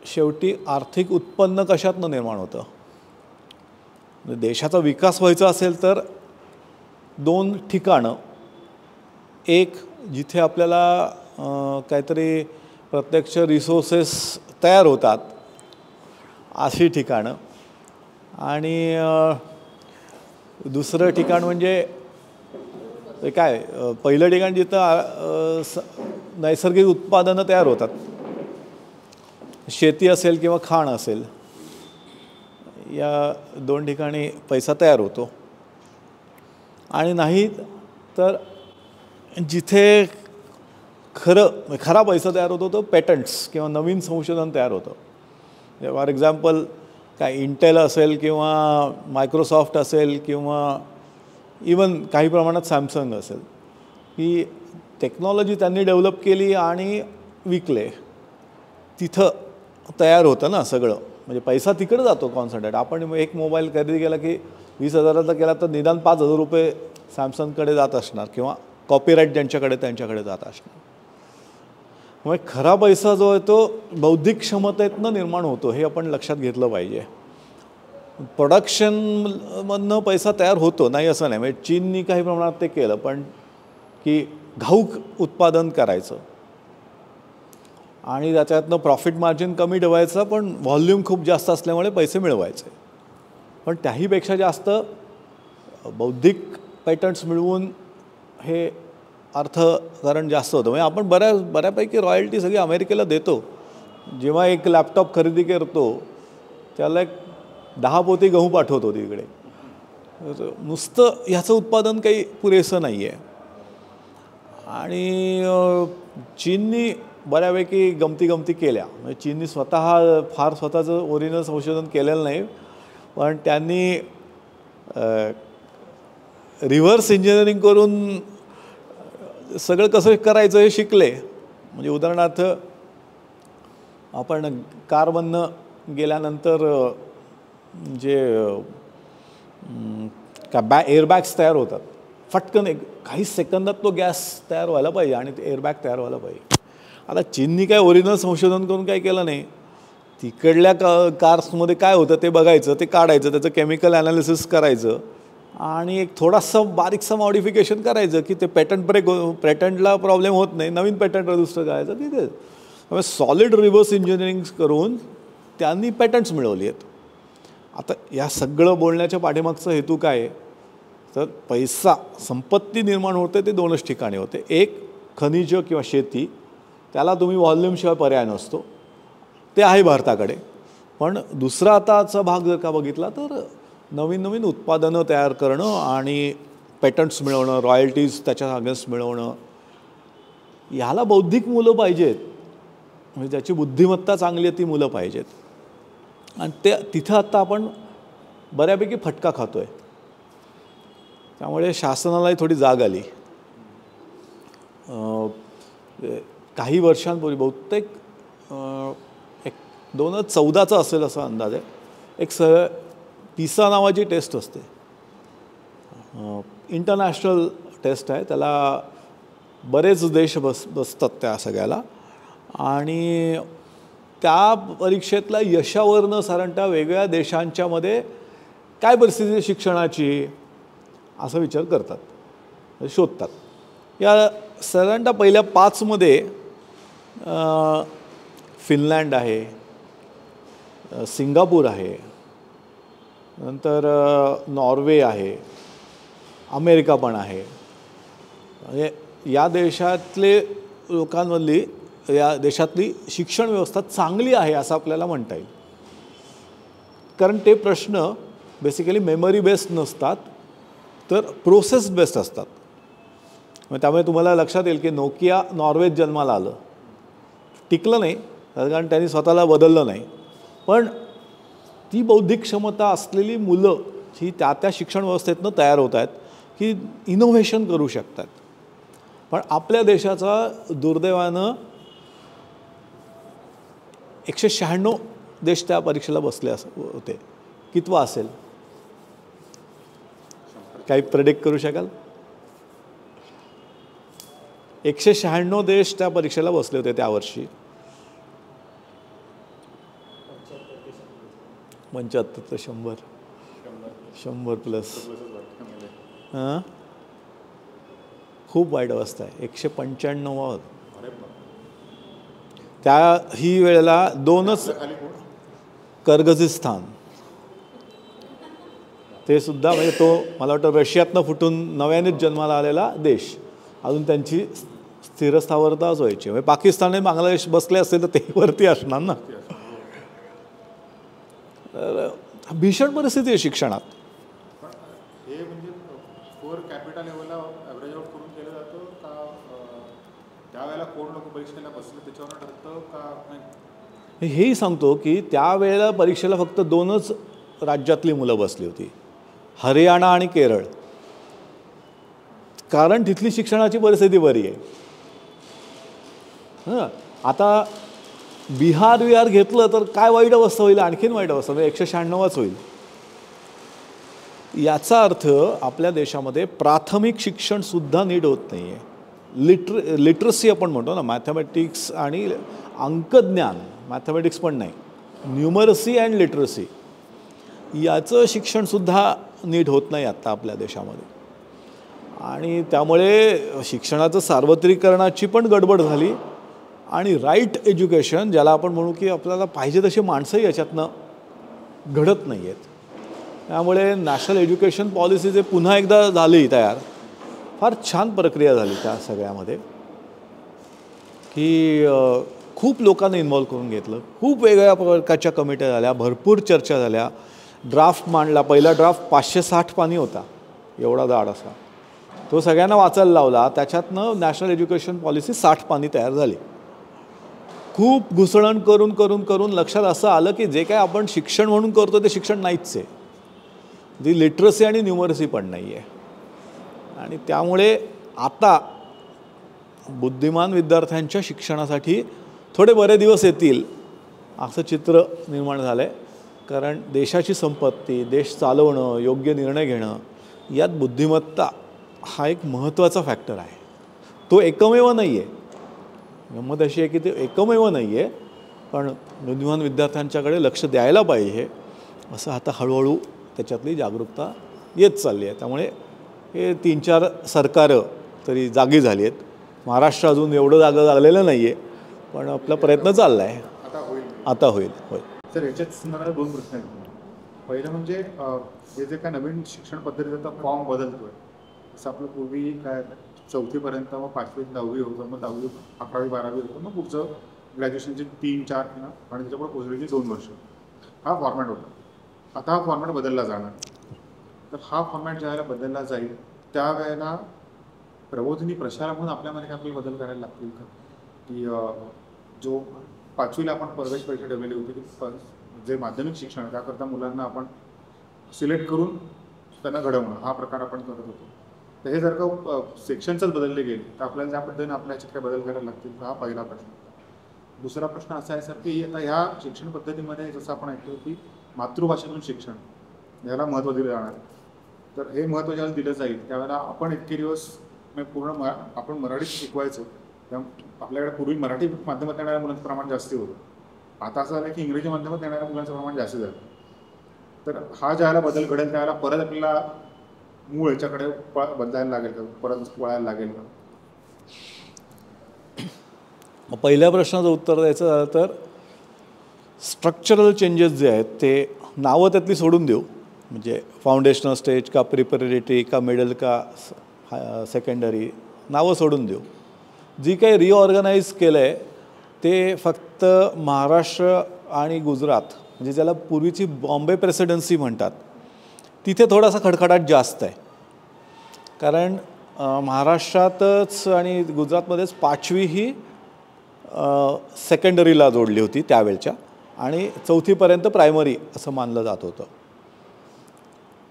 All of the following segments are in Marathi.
शेवटी आर्थिक उत्पन्न कशातनं निर्माण होतं? देशाचा विकास व्हायचा असेल तर दोन ठिकाणं, एक जिथे आपल्याला काहीतरी प्रत्यक्ष रिसोर्सेस तयार होतात अशी ठिकाणं, आणि दुसरं ठिकाण म्हणजे काय, पहिलं ठिकाण जिथं नैसर्गिक उत्पादनं तयार होतात, शेती असेल किंवा खाण असेल, या दोन ठिकाणी पैसा तयार होतो. आणि नाही तर जिथे खरा पैसा तयार होतो तो पेटंट्स किंवा नवीन संशोधन तयार होतं. फॉर एक्झाम्पल काय इंटेल असेल किंवा मायक्रोसॉफ्ट असेल किंवा इवन काही प्रमाणात सॅमसंग असेल, की टेक्नॉलॉजी त्यांनी डेव्हलप केली आणि विकले, तिथं तयार होतं ना सगळं. म्हणजे पैसा तिकडे जातो कॉन्सन्ट्रेट. आपण एक मोबाईल खरेदी केला की 20,000चा केला तर निदान 5,000 रुपये सॅमसंगकडे जात असणार किंवा कॉपीराईट ज्यांच्याकडे त्यांच्याकडे जात असणार. मग खरा पैसा जो आहे तो बौद्धिक क्षमतेतनं निर्माण होतो, हे आपण लक्षात घेतलं पाहिजे. प्रोडक्शनमधनं पैसा तयार होतो नाही असं नाही. म्हणजे चीननी काही प्रमाणात ते केलं, पण की घाऊक उत्पादन करायचं आणि त्याच्यातनं प्रॉफिट मार्जिन कमी ठेवायचं, पण व्हॉल्यूम खूप जास्त असल्यामुळे पैसे मिळवायचे. पण त्याहीपेक्षा जास्त बौद्धिक पॅटर्न्स मिळवून हे अर्थकारण जास्त होतं. म्हणजे आपण बऱ्यापैकी रॉयल्टी सगळी अमेरिकेला देतो. जेव्हा एक लॅपटॉप खरेदी करतो त्याला एक 10 पोती गहू पाठवतो तिकडे. नुसतं ह्याचं उत्पादन काही पुरेसं नाही आहे. आणि चीननी बऱ्यापैकी गमती केल्या. म्हणजे चीननी फार स्वतःचं ओरिजिनल संशोधन केलेलं नाही, पण त्यांनी रिव्हर्स इंजिनिअरिंग करून सगळं कसं करायचं हे शिकले. म्हणजे उदाहरणार्थ आपण कारमधनं गेल्यानंतर जे एअरबॅग्स तयार होतात, फटकन काही सेकंदात तो गॅस तयार व्हायला पाहिजे आणि ते एअरबॅग तयार व्हायला पाहिजे. आता चीननी काय ओरिजिनल संशोधन करून काय केलं नाही. तिकडल्या कार्समध्ये काय होतं ते बघायचं, ते काढायचं, त्याचं केमिकल ॲनालिसिस करायचं आणि एक थोडासा बारीकसा मॉडिफिकेशन करायचं की ते पेटंटला प्रॉब्लेम होत नाही, नवीन पेटंट रजिस्टर करायचं तिथे. त्यामुळे सॉलिड रिव्हर्स इंजिनिअरिंग करून त्यांनी पेटंट्स मिळवली आहेत. आता या सगळं बोलण्याच्या पाठीमागचा हेतू काय आहे तर पैसा, संपत्ती निर्माण होते ते दोनच ठिकाणी होते. एक खनिज किंवा शेती, त्याला तुम्ही व्हॉल्यूमशिवाय पर्याय नसतो, ते आहे भारताकडे. पण दुसरा आताचा भाग जर का बघितला तर नवीन उत्पादनं तयार करणं आणि पेटंट्स मिळवणं, रॉयल्टीज त्याच्या अगेन्स्ट मिळवणं, ह्याला बौद्धिक मुलं पाहिजेत. म्हणजे ज्याची बुद्धिमत्ता चांगली आहे ती मुलं पाहिजेत. आणि तिथं आत्ता आपण बऱ्यापैकी फटका खातो आहे. त्यामुळे शासनालाही थोडी जाग आली. काही वर्षांपूर्वी, बहुतेक 2014चा असेल असा अंदाज आहे, एक पिसा नावाची टेस्ट असते, इंटरनॅशनल टेस्ट आहे. त्याला बरेच देश बसतात त्या सगळ्याला. आणि त्या परीक्षेतल्या यशावरनं साधारणतः वेगवेगळ्या देशांच्यामध्ये काय परिस्थिती शिक्षणाची असा विचार करतात, शोधतात. या साधारणतः पहिल्या 5मध्ये फिनलँड आहे, सिंगापूर आहे, नंतर नॉर्वे आहे, अमेरिका पण आहे. म्हणजे या देशातले लोकांमधली, या देशातली शिक्षण व्यवस्था चांगली आहे असं आपल्याला म्हणता येईल. कारण ते प्रश्न बेसिकली मेमरी बेस्ड नसतात तर प्रोसेस बेस्ड असतात. मग त्यामुळे तुम्हाला लक्षात येईल की नोकिया नॉर्वेत जन्माला आलं, टिकलं नाही कारण त्यांनी स्वतःला बदललं नाही. पण ती बौद्धिक क्षमता असलेली मुलं ही त्या शिक्षण व्यवस्थेतनं तयार होत आहेत की इनोव्हेशन करू शकतात. पण आपल्या देशाचा दुर्दैवानं 196 देश त्या परीक्षेला बसले होते. कितवा असेल काही प्रेडिक्ट करू शकाल? 196 देश त्या परीक्षेला बसले होते त्या वर्षी. 75 तर 100 प्लस. हां, खूप वाईट अवस्था आहे. 195. त्या ही वेळेला 2च, किर्गिझिस्तान ते सुद्धा, म्हणजे तो मला वाटतं रशियातनं फुटून नव्यानेच जन्माला आलेला देश, अजून त्यांची स्थिरस्थावरताच व्हायची. म्हणजे पाकिस्तान आणि बांगलादेश बसले असते तर ते वरती असणार ना. तर भीषण परिस्थिती आहे शिक्षणात. हे म्हणजे स्कोअर कॅपिटल लेवलला ॲव्हरेज आउट करून केलं जातं का त्यावेळेला कोण लोक परीक्षेला बसले त्याच्यावर ठरतं का नाही? हेही सांगतो की त्यावेळेला परीक्षेला फक्त 2च राज्यातली मुलं बसली होती, हरियाणा आणि केरळ, कारण तिथली शिक्षणाची परिस्थिती बरी आहे. हां, आता बिहार घेतलं तर काय वाईट अवस्था होईल, आणखीन वाईट अवस्था, म्हणजे 196च होईल. याचा अर्थ आपल्या देशामध्ये प्राथमिक शिक्षणसुद्धा नीट होत नाही आहे. लिटरसी आपण म्हणतो ना, मॅथमॅटिक्स आणि अंकज्ञान, मॅथमॅटिक्स पण नाही, न्यूमरसी अँड लिटरसी, याचं शिक्षणसुद्धा नीट होत नाही आत्ता आपल्या देशामध्ये. आणि त्यामुळे शिक्षणाचं सार्वत्रिकरणाची पण गडबड झाली आणि राईट एज्युकेशन, ज्याला आपण म्हणू की आपल्याला पाहिजे तशी माणसंही याच्यातनं घडत नाही आहेत. त्यामुळे नॅशनल एज्युकेशन पॉलिसी जे पुन्हा एकदा झाली तयार, फार छान प्रक्रिया झाली त्या सगळ्यामध्ये, की खूप लोकांनी इन्व्हॉल्व करून घेतलं, खूप वेगवेगळ्या प्रकारच्या कमिट्या झाल्या, भरपूर चर्चा झाल्या, ड्राफ्ट मांडला. पहिला ड्राफ्ट 560 पानी होता, एवढा जाड असा, तो सगळ्यांना वाचायला लावला. त्याच्यातनं नॅशनल एज्युकेशन पॉलिसी 60 पानी तयार झाली. खूप घुसळण करून करून करून लक्षात असं आलं की जे काय आपण शिक्षण म्हणून करतो ते शिक्षण नाहीच आहे, जी लिटरसी आणि न्यूमरसी पण नाही आहे. आणि त्यामुळे आता बुद्धिमान विद्यार्थ्यांच्या शिक्षणासाठी थोडे बरे दिवस येतील असं चित्र निर्माण झालं आहे. कारण देशाची संपत्ती, देश चालवणं, योग्य निर्णय घेणं, यात बुद्धिमत्ता हा एक महत्त्वाचा फॅक्टर आहे. तो एकमेव नाही आहे. गंमत अशी आहे की ते एकमेव नाही आहे, पण बुद्धिमान विद्यार्थ्यांच्याकडे लक्ष द्यायला पाहिजे, असं आता हळूहळू त्याच्यातली जागरूकता येत चालली आहे. त्यामुळे हे 3-4 सरकारं तरी जागी झाली आहेत. महाराष्ट्र अजून एवढं जागं लागलेलं नाही आहे, पण आपला प्रयत्न चालला आहे. आता होईल. सर, याच्यात मला 2 प्रश्न आहेत. पहिलं म्हणजे हे जे काय नवीन शिक्षण पद्धतीचा फॉर्म बदलतोय, जसं आपलं पूर्वी काय 4थीपर्यंत, मग 5वी 10वी होतं, मग 10वी 11वी 12वी होतं, मग पुढचं ग्रॅज्युएशनचे 3-4 आणि त्याच्यापुढे पोस्टग्रॅज्युएशनची 2 वर्ष, हा फॉर्मॅट होता. आता हा फॉर्मॅट बदलला जाणार. तर हा फॉर्मॅट ज्यावेळेला बदलला जाईल त्यावेळेला प्रबोधिनी प्रशाला म्हणून आपल्यामध्ये काही बदल करायला लागतील का? की जो 5वीला आपण प्रवेश परीक्षा ठेवलेली होती की जे माध्यमिक शिक्षण आहे त्याकरता मुलांना आपण सिलेक्ट करून त्यांना घडवणं, हा प्रकार आपण करत होतो. तर हे जर का सेक्शनच बदलले गेले तर आपल्याला त्या पद्धतीने आपल्या ह्याच्यात काही बदल करायला लागतील, हा पहिला प्रश्न. दुसरा प्रश्न असा आहे सर की आता ह्या शिक्षण पद्धतीमध्ये जसं आपण ऐकतो की मातृभाषेतून शिक्षण याला महत्त्व दिलं जाणार आहे. तर हे महत्त्व ज्यावेळेला दिलं जाईल त्यावेळेला आपण इतके दिवस पूर्ण आपण मराठीत शिकवायचो, आपल्याकडे पूर्वी मराठी माध्यमात येणाऱ्या मुलांचं प्रमाण जास्त होतं. आता असं झालं की इंग्रजी माध्यमात येणाऱ्या मुलांचं प्रमाण जास्त झालं. तर हा ज्यावेळेला बदल घडेल त्यावेळेला परत आपल्याला मूळ याच्याकडे बदलायला लागेल का, परत वळायला लागेल का? पहिल्या प्रश्नाचं उत्तर द्यायचं झालं तर स्ट्रक्चरल चेंजेस जे आहेत ते नावं त्यातली सोडून देऊ, म्हणजे फाउंडेशनल स्टेज का प्रिपरेटरी का मिडल का सेकंडरी, नावं सोडून देऊ. जी काही रिऑर्गनाईज केलं आहे ते फक्त महाराष्ट्र आणि गुजरात, म्हणजे ज्याला पूर्वीची बॉम्बे प्रेसिडेन्सी म्हणतात, तिथे थोडासा खडखडाट जास्त आहे. कारण महाराष्ट्रातच आणि गुजरातमध्येच 5वी ही सेकंडरीला जोडली होती त्यावेळच्या, आणि 4थीपर्यंत प्रायमरी असं मानलं जात होतं.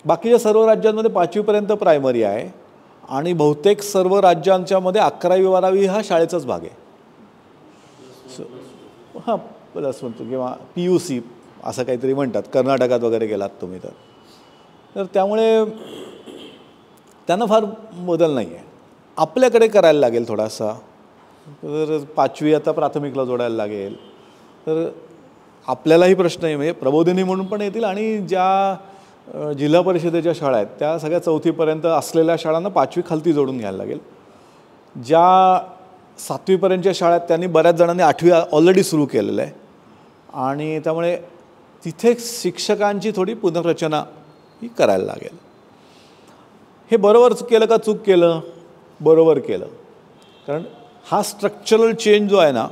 बाकीच्या सर्व राज्यांमध्ये 5वीपर्यंत प्रायमरी आहे आणि बहुतेक सर्व राज्यांच्यामध्ये 11वी-12वी हा शाळेचाच भाग आहे. हां, प्लस म्हणतो किंवा PUC असं काहीतरी म्हणतात, कर्नाटकात वगैरे गेलात तुम्ही तर त्यामुळे त्यांना फार बदल नाही आहे. आपल्याकडे करायला लागेल थोडासा. तर 5वी आता प्राथमिकला जोडायला लागेल. तर आपल्यालाही प्रश्न आहे, म्हणजे प्रबोधिनी म्हणून पण येतील आणि ज्या जिल्हा परिषदेच्या शाळा आहेत त्या सगळ्या 4थीपर्यंत असलेल्या शाळांना 5वी खालती जोडून घ्यायला लागेल. ज्या 7वीपर्यंतच्या शाळा आहेत त्यांनी बऱ्याच जणांनी 8वी ऑलरेडी सुरू केलेलं आहे आणि त्यामुळे तिथे शिक्षकांची थोडी पुनर्रचना ही करायला लागेल. हे बरोबर केलं का चूक केलं? बरोबर केलं. कारण हा स्ट्रक्चरल चेंज जो आहे ना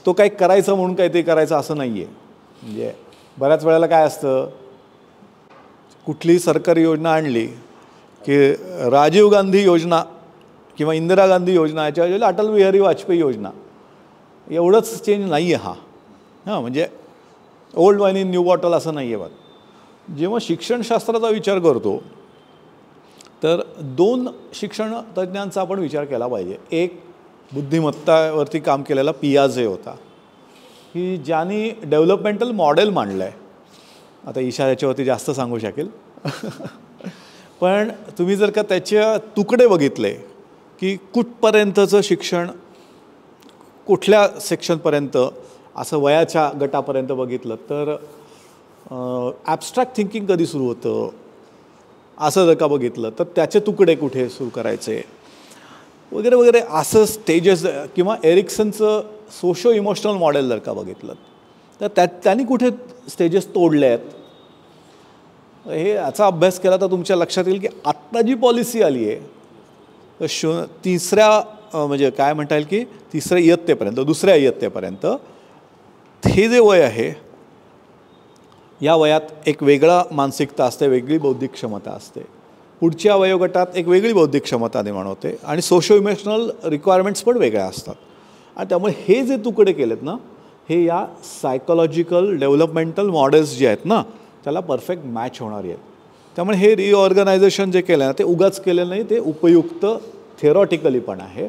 तो काही करायचं म्हणून काहीतरी करायचं असं नाही आहे. म्हणजे बऱ्याच वेळेला काय असतं, कुठलीही सरकारी योजना आणली की राजीव गांधी योजना किंवा इंदिरा गांधी योजना याच्या ऐवजी अटल बिहारी वाजपेयी योजना एवढंच चेंज नाही आहे. हां म्हणजे old wine in new bottle असं नाही आहे. बघ जेव्हा शिक्षणशास्त्राचा विचार करतो तर 2 शिक्षण तज्ज्ञांचा आपण विचार केला पाहिजे. एक बुद्धिमत्तावरती काम केलेला पियाजे होता की ज्यांनी डेव्हलपमेंटल मॉडेल मांडलं आहे. आता ईशा याच्यावरती जास्त सांगू शकेल पण तुम्ही जर का त्याचे तुकडे बघितले की कुठपर्यंतचं शिक्षण कुठल्या सेक्शनपर्यंत असं वयाच्या गटापर्यंत बघितलं तर ॲब्स्ट्रॅक्ट थिंकिंग कधी सुरू होतं असं जर का बघितलं तर त्याचे तुकडे कुठे सुरू करायचे वगैरे वगैरे असं स्टेजेस किंवा एरिक्सनचं सोशो इमोशनल मॉडेल जर का बघितलं तर त्यांनी कुठे स्टेजेस तोडले आहेत हे याचा अभ्यास केला तर तुमच्या लक्षात येईल की आत्ता जी पॉलिसी आली आहे तिसऱ्या म्हणजे काय म्हणता येईल की तिसऱ्या इयत्तेपर्यंत 2ऱ्या इयत्तेपर्यंत हे जे वय आहे या वयात एक वेगळा मानसिकता असते, वेगळी बौद्धिक क्षमता असते. पुढच्या वयोगटात एक वेगळी बौद्धिक क्षमता निर्माण होते आणि सोशो इमोशनल रिक्वायरमेंट्स पण वेगळ्या असतात. आणि त्यामुळे हे जे तुकडे केलेत ना हे या सायकोलॉजिकल डेव्हलपमेंटल मॉडेल्स जे आहेत ना त्याला परफेक्ट मॅच होणारी आहेत. त्यामुळे हे रिऑर्गनायझेशन जे केलं ना ते उगाच केलेलं नाही, ते उपयुक्त थेरॉटिकली पण आहे.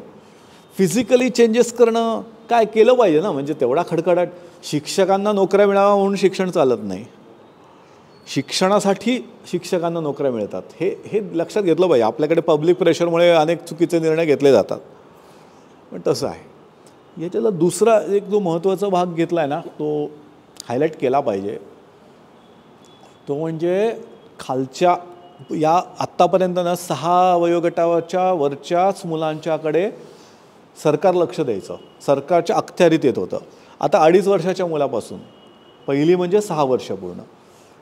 फिजिकली चेंजेस करणं काय केलं पाहिजे ना, म्हणजे तेवढा खडखडाट. शिक्षकांना नोकऱ्या मिळावा म्हणून शिक्षण चालत नाही, शिक्षणासाठी शिक्षकांना नोकऱ्या मिळतात हे लक्षात घेतलं पाहिजे. आपल्याकडे पब्लिक प्रेशरमुळे अनेक चुकीचे निर्णय घेतले जातात पण तसं आहे. याच्याला दुसरा एक जो महत्त्वाचा भाग घेतला आहे ना तो हायलाईट केला पाहिजे. तो म्हणजे खालच्या या आत्तापर्यंत ना 6 वयोगटाच्या वरच्याच मुलांच्याकडे सरकार लक्ष द्यायचं, सरकारच्या अखत्यारीत येत होतं. आता 2.5 वर्षाच्या मुलापासून, पहिली म्हणजे 6 वर्ष पूर्ण,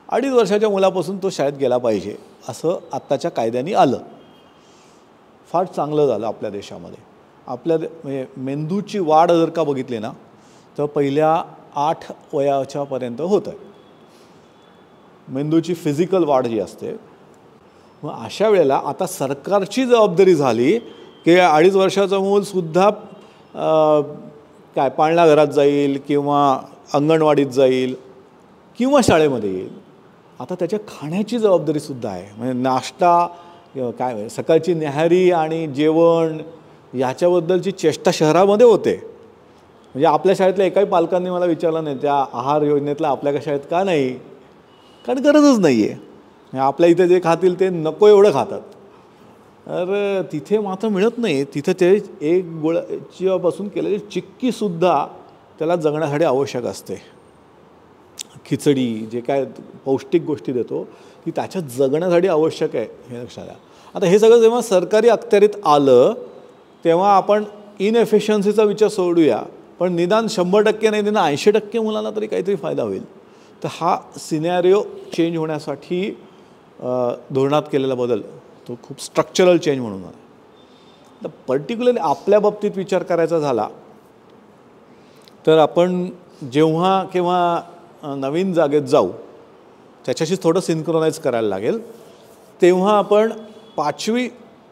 2.5 वर्षाच्या मुलापासून तो शाळेत गेला पाहिजे असं आत्ताच्या कायद्याने आलं. फार चांगलं झालं आपल्या देशामध्ये. आपल्या म्हणजे मेंदूची वाढ जर का बघितली ना तर पहिल्या 8 वयाच्यापर्यंत होत आहे मेंदूची फिजिकल वाढ जी असते. मग अशा वेळेला आता सरकारची जबाबदारी झाली की 2.5 वर्षाचं मूलसुद्धा काय पाळणाघरात जाईल किंवा अंगणवाडीत जाईल किंवा शाळेमध्ये येईल. आता त्याच्या खाण्याची जबाबदारीसुद्धा आहे. म्हणजे नाश्ता काय सकाळची न्याहारी आणि जेवण ह्याच्याबद्दलची चेष्टा शहरामध्ये होते. म्हणजे आपल्या शाळेतल्या एकाही पालकांनी मला विचारलं नाही त्या आहार योजनेतला आपल्या शाळेत का नाही, कारण गरजच नाही आहे. आपल्या इथे जे खातील ते नको एवढं खातात. तर तिथे मात्र मिळत नाही. तिथे ते एक गुळाच्यापासून केलेली चिक्कीसुद्धा त्याला जगण्यासाठी आवश्यक असते. खिचडी जे काय पौष्टिक गोष्टी देतो ती त्याच्यात जगण्यासाठी आवश्यक आहे हे लक्षात द्या. आता हे सगळं जेव्हा सरकारी अखत्यारीत आलं तेव्हा आपण इनएफिशियन्सीचा विचार सोडूया, पण निदान 100% नाही निदान 80% मुलांना तरी काहीतरी फायदा होईल. तर हा सिनॅरिओ चेंज होण्यासाठी धोरणात केलेला बदल तो खूप स्ट्रक्चरल चेंज म्हणून आहे. तर पर्टिक्युलरली आपल्या बाबतीत विचार करायचा झाला तर आपण जेव्हा केव्हा नवीन जागेत जाऊ त्याच्याशी थोडं सिंक्रोनाइज करायला लागेल. तेव्हा आपण 5वी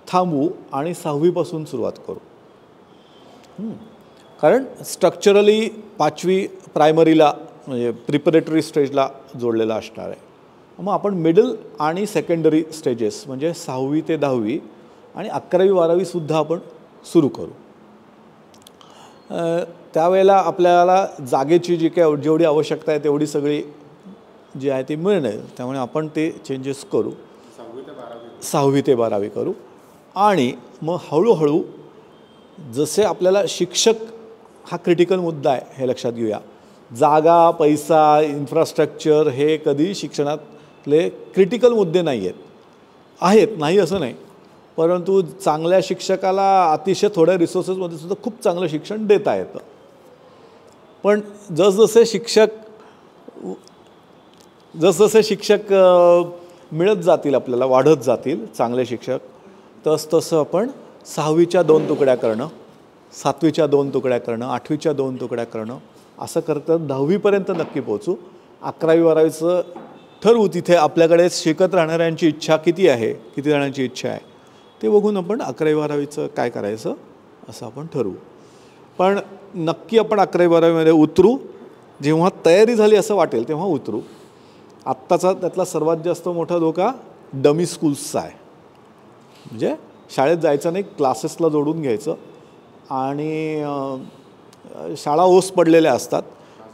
थांबू आणि 6वीपासून सुरुवात करू. कारण स्ट्रक्चरली 5वी प्रायमरीला म्हणजे प्रिपरेटरी स्टेजला जोडलेला असणार आहे. मग आपण मिडल आणि सेकंडरी स्टेजेस म्हणजे 6वी ते 10वी आणि 11वी 12वीसुद्धा आपण सुरू करू. त्यावेळेला आपल्याला जागेची जी काय जेवढी आवश्यकता आहे तेवढी सगळी जी आहे ती मिळणार. त्यामुळे आपण ते चेंजेस करू, 6वी ते 12वी करू. आणि मग हळूहळू जसे आपल्याला शिक्षक हा क्रिटिकल मुद्दा आहे हे लक्षात घेऊया. जागा, पैसा, इन्फ्रास्ट्रक्चर हे कधी शिक्षणातले क्रिटिकल मुद्दे नाही आहेत नाही असं नाही, परंतु चांगल्या शिक्षकाला अतिशय थोड्या रिसोर्सेसमध्ये सुद्धा खूप चांगलं शिक्षण देता येतं. पण जसजसे शिक्षक मिळत जातील, आपल्याला वाढत जातील चांगले शिक्षक, तसं आपण 6वीच्या 2 तुकड्या करणं, 7वीच्या 2 तुकड्या करणं, 8वीच्या 2 तुकड्या करणं, असं करतं 10वीपर्यंत नक्की पोहोचू. 11वी-12वीचं ठरवू. तिथे आपल्याकडे शिकत राहणाऱ्यांची इच्छा किती आहे, किती जणांची इच्छा आहे ते बघून आपण 11वी-12वीचं काय करायचं असं आपण ठरवू. पण नक्की आपण 11वी-12वीमध्ये उतरू. जेव्हा तयारी झाली असं वाटेल तेव्हा उतरू. आत्ताचा त्यातला सर्वात जास्त मोठा धोका डमी स्कूल्सचा आहे. म्हणजे शाळेत जायचं नाही, क्लासेसला जोडून घ्यायचं आणि शाळा ओस पडलेल्या असतात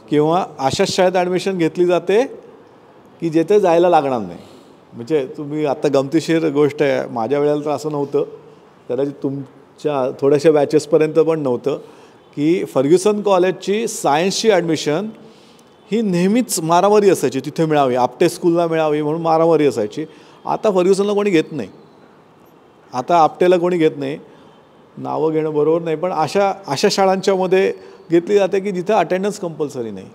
किंवा अशाच शाळेत ॲडमिशन घेतली जाते की जेथे जायला लागणार नाही. म्हणजे तुम्ही आता गमतीशीर गोष्ट आहे, माझ्या वेळेला तर असं नव्हतं, कदाचित तुमच्या थोड्याशा बॅचेसपर्यंत पण नव्हतं, की फर्ग्युसन कॉलेजची सायन्सची ॲडमिशन ही नेहमीच मारामारी असायची, तिथे मिळावी, आपटे स्कूलला मिळावी म्हणून मारामारी असायची. आता फर्ग्युसनला कोणी घेत नाही, आता आपटेला कोणी घेत नाही. नावं घेणं बरोबर नाही, पण अशा शाळांच्यामध्ये घेतली जाते की जिथं अटेंडन्स कंपल्सरी नाही,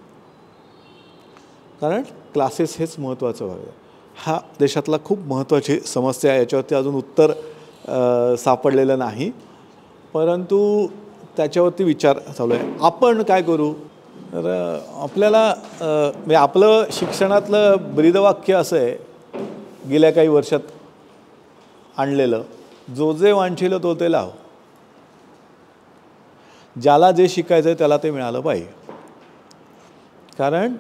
कारण क्लासेस हेच महत्त्वाचं व्हावं. हा देशातला खूप महत्त्वाची समस्या आहे. याच्यावरती अजून उत्तर सापडलेलं नाही, परंतु त्याच्यावरती विचार चालू आहे. आपण काय करू तर आपल्याला म्हणजे आपलं शिक्षणातलं ब्रीदवाक्य असं आहे गेल्या काही वर्षात आणलेलं, जो जे वांछिलं तो ते लाव. ज्याला जे शिकायचं आहे त्याला ते मिळालं पाहिजे. कारण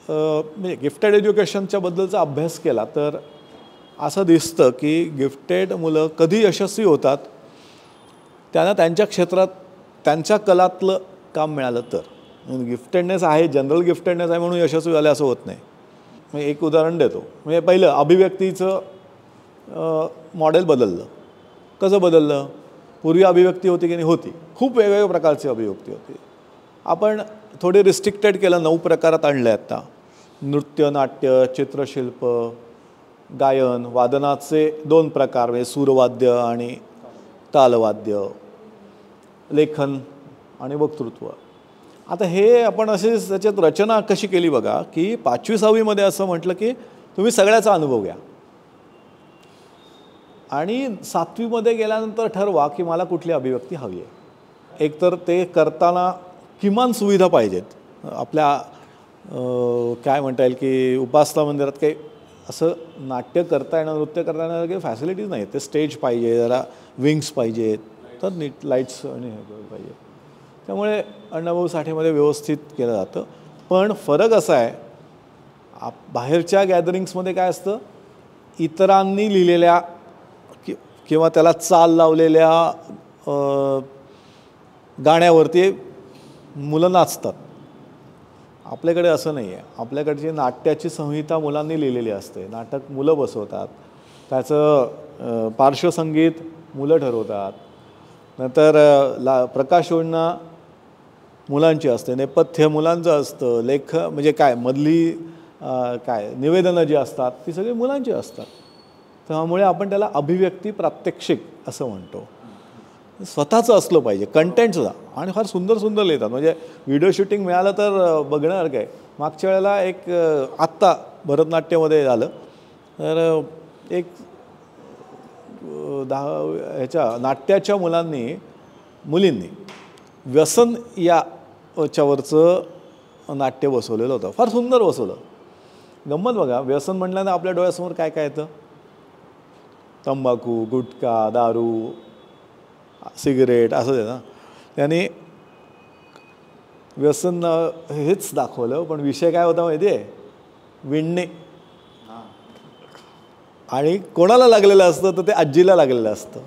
म्हणजे गिफ्टेड एज्युकेशनच्या बद्दलचा अभ्यास केला तर असं दिसतं की गिफ्टेड मुलं कधी यशस्वी होतात त्यांना त्यांच्या क्षेत्रात त्यांच्या कलातलं काम मिळालं तर. गिफ्टेडनेस आहे, जनरल गिफ्टेडनेस आहे म्हणून यशस्वी झाले असं होत नाही. मी एक उदाहरण देतो. म्हणजे पहिलं अभिव्यक्तीचं मॉडेल बदललं. कसं बदललं? पूर्वी अभिव्यक्ती होती की नाही? होती. खूप वेगवेगळ्या प्रकारची अभिव्यक्ती होती. आपण थोडी रिस्ट्रिक्टेड केलं, 9 प्रकारात आणले. आता नृत्य, नाट्य, चित्रशिल्प, गायन, वादनाचे 2 प्रकार म्हणजे सूरवाद्य आणि तालवाद्य, लेखन आणि वक्तृत्व. आता हे आपण असे त्याच्यात रचना कशी केली बघा, की 5वी-6वीमध्ये असं म्हटलं की तुम्ही सगळ्याचा अनुभव घ्या आणि 7वीमध्ये गेल्यानंतर ठरवा की मला कुठली अभिव्यक्ती हवी आहे. एकतर ते करताना किमान सुविधा पाहिजेत. आपल्या काय म्हणता येईल की उपासना मंदिरात काही असं नाट्य करता येणं, नृत्य करता येणं काही फॅसिलिटीज नाही. ते स्टेज पाहिजे, जरा विंग्स पाहिजेत, तर नीट लाईट्स आणि हे पाहिजे. त्यामुळे अण्णाभाऊ साठेमध्ये व्यवस्थित केलं जातं. पण फरक असा आहे, बाहेरच्या गॅदरिंग्समध्ये काय असतं, इतरांनी लिहिलेल्या किंवा त्याला चाल लावलेल्या गाण्यावरती मुलं नाचतात. आपल्याकडे असं नाही आहे. आपल्याकडची नाट्याची संहिता मुलांनी लिहिलेली असते. नाटक मुलं बसवतात, त्याचं पार्श्वसंगीत मुलं ठरवतात. नंतर प्रकाशयोजना मुलांची असते, नेपथ्य मुलांचं असतं, लेख म्हणजे काय मधली काय निवेदनं जी असतात ती सगळी मुलांची असतात. त्यामुळे आपण त्याला अभिव्यक्ती प्रात्यक्षिक असं म्हणतो. स्वतःचं असलं पाहिजे कंटेंटसुद्धा. आणि फार सुंदर सुंदर लिहितात. म्हणजे व्हिडिओ शूटिंग मिळालं तर बघणार काय. मागच्या वेळेला एक आत्ता भरतनाट्यमध्ये झालं तर एक 10 नाट्याच्या मुलींनी व्यसन याच्यावरचं नाट्य बसवलेलं होतं. फार सुंदर बसवलं. गंमत बघा, व्यसन म्हटल्यानं आपल्या डोळ्यासमोर काय काय येतं? तंबाखू, गुटखा, दारू, सिगरेट असंच आहे ना. त्याने व्यसन हेच दाखवलं, पण विषय काय होता माहिती आहे? विणणे. आणि कोणाला लागलेलं असतं तर ते आजीला लागलेलं असतं.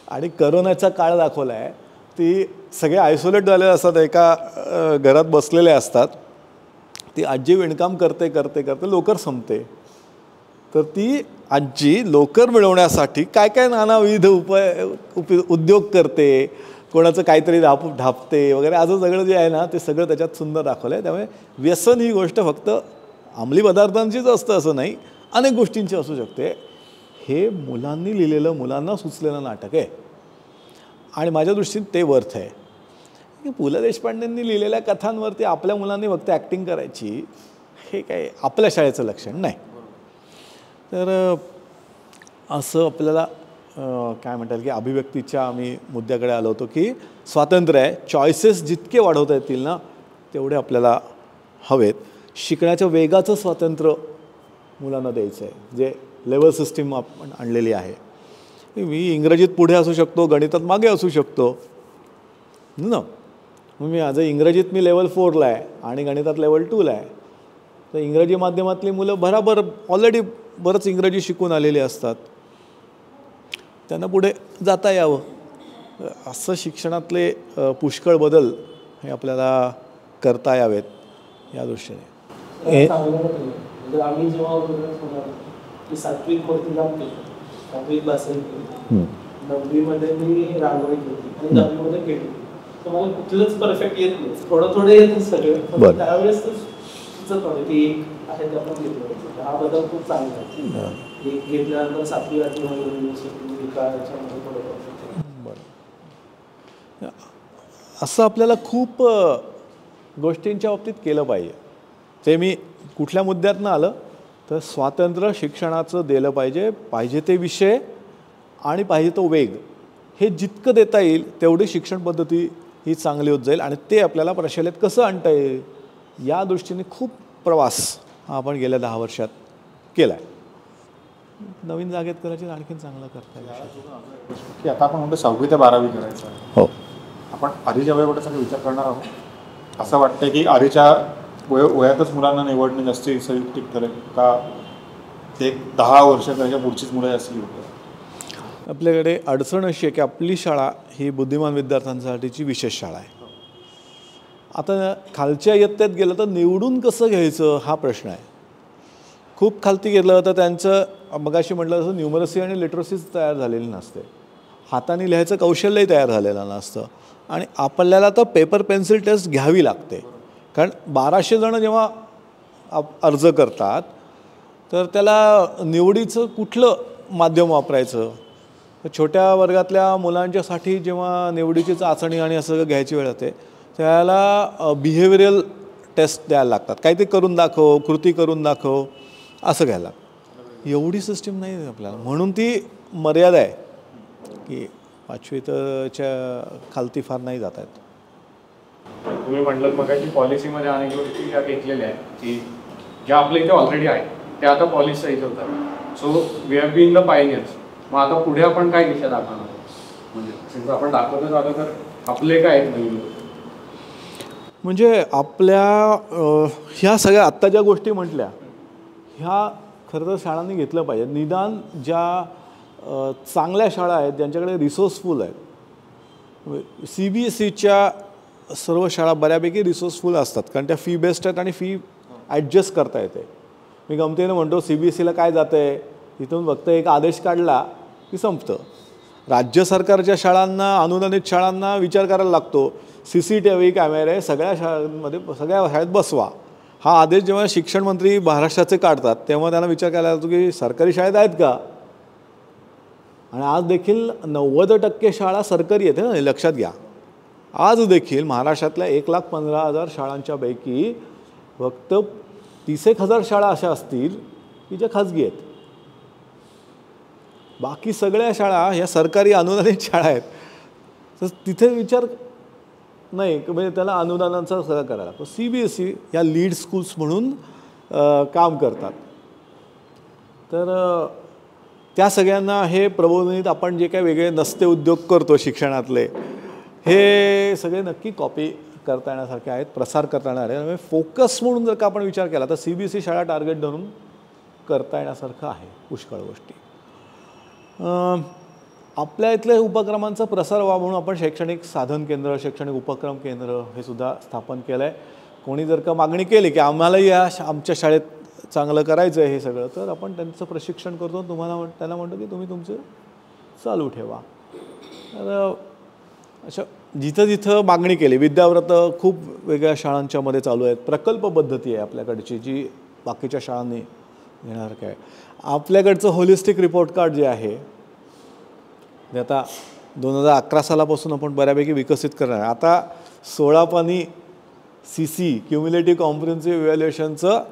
आणि करोनाचा काळ दाखवला आहे, ती सगळे आयसोलेट झालेले असतात, एका घरात बसलेले असतात. ती आजी विणकाम करते लोकर संपते. तर ती आजी लोकर मिळवण्यासाठी काय काय नानाविध उद्योग करते. कोणाचं काहीतरी ढापते वगैरे असं सगळं जे आहे ना ते सगळं त्याच्यात सुंदर दाखवलं आहे. त्यामुळे व्यसन ही गोष्ट फक्त अंमली पदार्थांचीच असतं असं नाही, अनेक गोष्टींची असू शकते. हे मुलांनी लिहिलेलं, मुलांना सुचलेलं नाटक आहे आणि माझ्या दृष्टीने ते वर्थ आहे. की पु ल देशपांडेंनी लिहिलेल्या कथांवरती आपल्या मुलांनी फक्त ॲक्टिंग करायची, हे काय आपल्या शाळेचं लक्षण नाही. तर असं आपल्याला काय म्हणतात की अभिव्यक्तीच्या आम्ही मुद्द्याकडे आलो होतो की स्वातंत्र्य आहे, चॉईसेस जितके वाढवता येतील ना तेवढे आपल्याला हवेत. शिकण्याच्या वेगाचं स्वातंत्र्य मुलांना द्यायचं आहे, जे लेवल सिस्टीम आपण आणलेली आहे. मी इंग्रजीत पुढे असू शकतो, गणितात मागे असू शकतो ना. मी आज इंग्रजीत मी लेवल 4ला आहे आणि गणितात लेवल 2ला आहे. तर इंग्रजी माध्यमातली मुलं बराबर ऑलरेडी बरंच इंग्रजी शिकून आलेली असतात, त्यांना पुढे जाता यावं. असं शिक्षणातले पुष्कळ बदल हे आपल्याला करता यावेत या दृष्टीने. म्हणजे आम्ही जेव्हा की सात्विकवरती जातो, सात्विक बसेल 9वीमध्ये मी रांगोळी केली आणि 10वीमध्ये केली, तर मला कुठलंच परफेक्ट येत नाही, थोडं येतं सगळं. त्यावेळेस ती एक आहे ते आपण घेतलं, हा बदल खूप चांगला आहे. एक घेतल्यानंतर 7वी 8वी असं आपल्याला खूप गोष्टींच्या बाबतीत केलं पाहिजे. ते मी कुठल्या मुद्द्यातनं आलं तर स्वातंत्र्य शिक्षणाचं दिलं पाहिजे, पाहिजे ते विषय आणि पाहिजे तो वेग, हे जितकं देता येईल तेवढी शिक्षण पद्धती ही चांगली होत जाईल आणि ते आपल्याला प्रशालेत कसं आणता येईल या दृष्टीने खूप प्रवास हा आपण गेल्या 10 वर्षात केला आहे. नवीन जागेत करायची आणखीन चांगलं करता येईल. की आता आपण म्हणतो 6वी ते 12वी करायचं आहे. हो, आपण आधीच्या वयोगटासाठी विचार करणार आहोत. असं वाटतं की आधीच्या वयातच मुलांना निवडणं जास्त संयुक्तिक ठरेल का ते 10 वर्ष त्याच्या पुढचीच मुलं जास्त होतं? आपल्याकडे अडचण अशी आहे की आपली शाळा ही बुद्धिमान विद्यार्थ्यांसाठीची विशेष शाळा आहे. आता खालच्या इयत्तेत गेलं तर निवडून कसं घ्यायचं हा प्रश्न आहे. खूप खालती गेलं तर त्यांचं मगाशी म्हटलं तसं न्यूमरसी आणि लिटरसीच तयार झालेली नसते, हाताने लिहायचं कौशल्यही तयार झालेलं नसतं आणि आपल्याला तर पेपर पेन्सिल टेस्ट घ्यावी लागते. कारण 1200 जणं जेव्हा अर्ज करतात तर त्याला निवडीचं कुठलं माध्यम वापरायचं. छोट्या वर्गातल्या मुलांच्यासाठी जेव्हा निवडीची चाचणी आणि असं घ्यायची वेळ येते त्याला बिहेवियरल टेस्ट द्यायला लागतात, काहीतरी करून दाखव, कृती करून दाखव, असं घ्यायला. एवढी सिस्टीम नाही आहे आपल्याला, म्हणून ती मर्यादा आहे की 5वीच्या खालती फार नाही जात आहेत. तुम्ही म्हटलं मग की पॉलिसीमध्ये अनेक गोष्टी या घेतलेल्या आहेत की ज्या आपल्या इथे ऑलरेडी आहेत त्या आता पॉलिसाईज होतात. So we have been the pioneers. मग आता पुढे आपण काय दिशा दाखवणार, म्हणजे आपण दाखवतच आलो तर आपले काय आहेत नवीन? म्हणजे आपल्या ह्या सगळ्या आत्ता ज्या गोष्टी म्हटल्या ह्या खरं तर शाळांनी घेतलं पाहिजे. निदान ज्या चांगल्या शाळा आहेत ज्यांच्याकडे रिसोर्सफुल आहेत, CBSEच्या सर्व शाळा बऱ्यापैकी रिसोर्सफुल असतात कारण त्या फी बेस्ड आहेत आणि फी ॲडजस्ट करता येते. मी गमतीनं म्हणतो CBSEला काय जातं आहे, तिथून फक्त एक आदेश काढला की संपतं. राज्य सरकारच्या शाळांना, अनुदानित शाळांना विचार करायला लागतो, CCTV कॅमेरे सगळ्या शाळांमध्ये, सगळ्या शाळेत बसवा. हा आदेश जेव्हा शिक्षण मंत्री महाराष्ट्राचे काढतात तेव्हा त्यांना विचार करायला लागतो की सरकारी शाळेत आहेत का. आणि आज देखील 90% शाळा सरकारी आहेत ना, लक्षात घ्या. आज देखील महाराष्ट्रातल्या 1,15,000 शाळांच्यापैकी फक्त 30,000 शाळा अशा असतील की ज्या खाजगी आहेत. बाकी सगळ्या शाळा ह्या सरकारी अनुदानित शाळा आहेत. तर तिथे विचार नाही म्हणजे त्याला अनुदानाचा सगळं करायला लागतो. CBSE या लीड स्कूल्स म्हणून काम करतात. तर त्या सगळ्यांना हे प्रबोधिनीत आपण जे काही वेगळे नसते उद्योग करतो शिक्षणातले, हे सगळे नक्की कॉपी करता येण्यासारखे आहेत, प्रसार करता येणार आहे. त्यामुळे फोकस म्हणून जर का आपण विचार केला तर CBSE शाळा टार्गेट धरून करता येण्यासारखं आहे पुष्कळ गोष्टी. आपल्या इथल्या उपक्रमांचा प्रसार व्हावा म्हणून आपण शैक्षणिक साधन केंद्र, शैक्षणिक उपक्रम केंद्र हे सुद्धा स्थापन केलं आहे. कोणी जर का मागणी केली की आम्हालाही आमच्या शाळेत चांगलं करायचं आहे हे सगळं, तर आपण त्यांचं प्रशिक्षण करतो, त्यांना म्हणतो की तुम्ही तुमचं चालू ठेवा. तर अशा जिथं जिथं मागणी केली, विद्याव्रत खूप वेगळ्या शाळांच्यामध्ये चालू आहेत, प्रकल्प पद्धती आहे आपल्याकडची जी बाकीच्या शाळांनी घेणार काय. आपल्याकडचं होलिस्टिक रिपोर्ट कार्ड जे आहे ते आता 2011 सालापासून आपण बऱ्यापैकी विकसित करणार आहे. आता 16 पानी CC क्युम्युलेटिव्ह कॉम्प्रिहेन्सिव्ह इव्हॅल्युएशनचं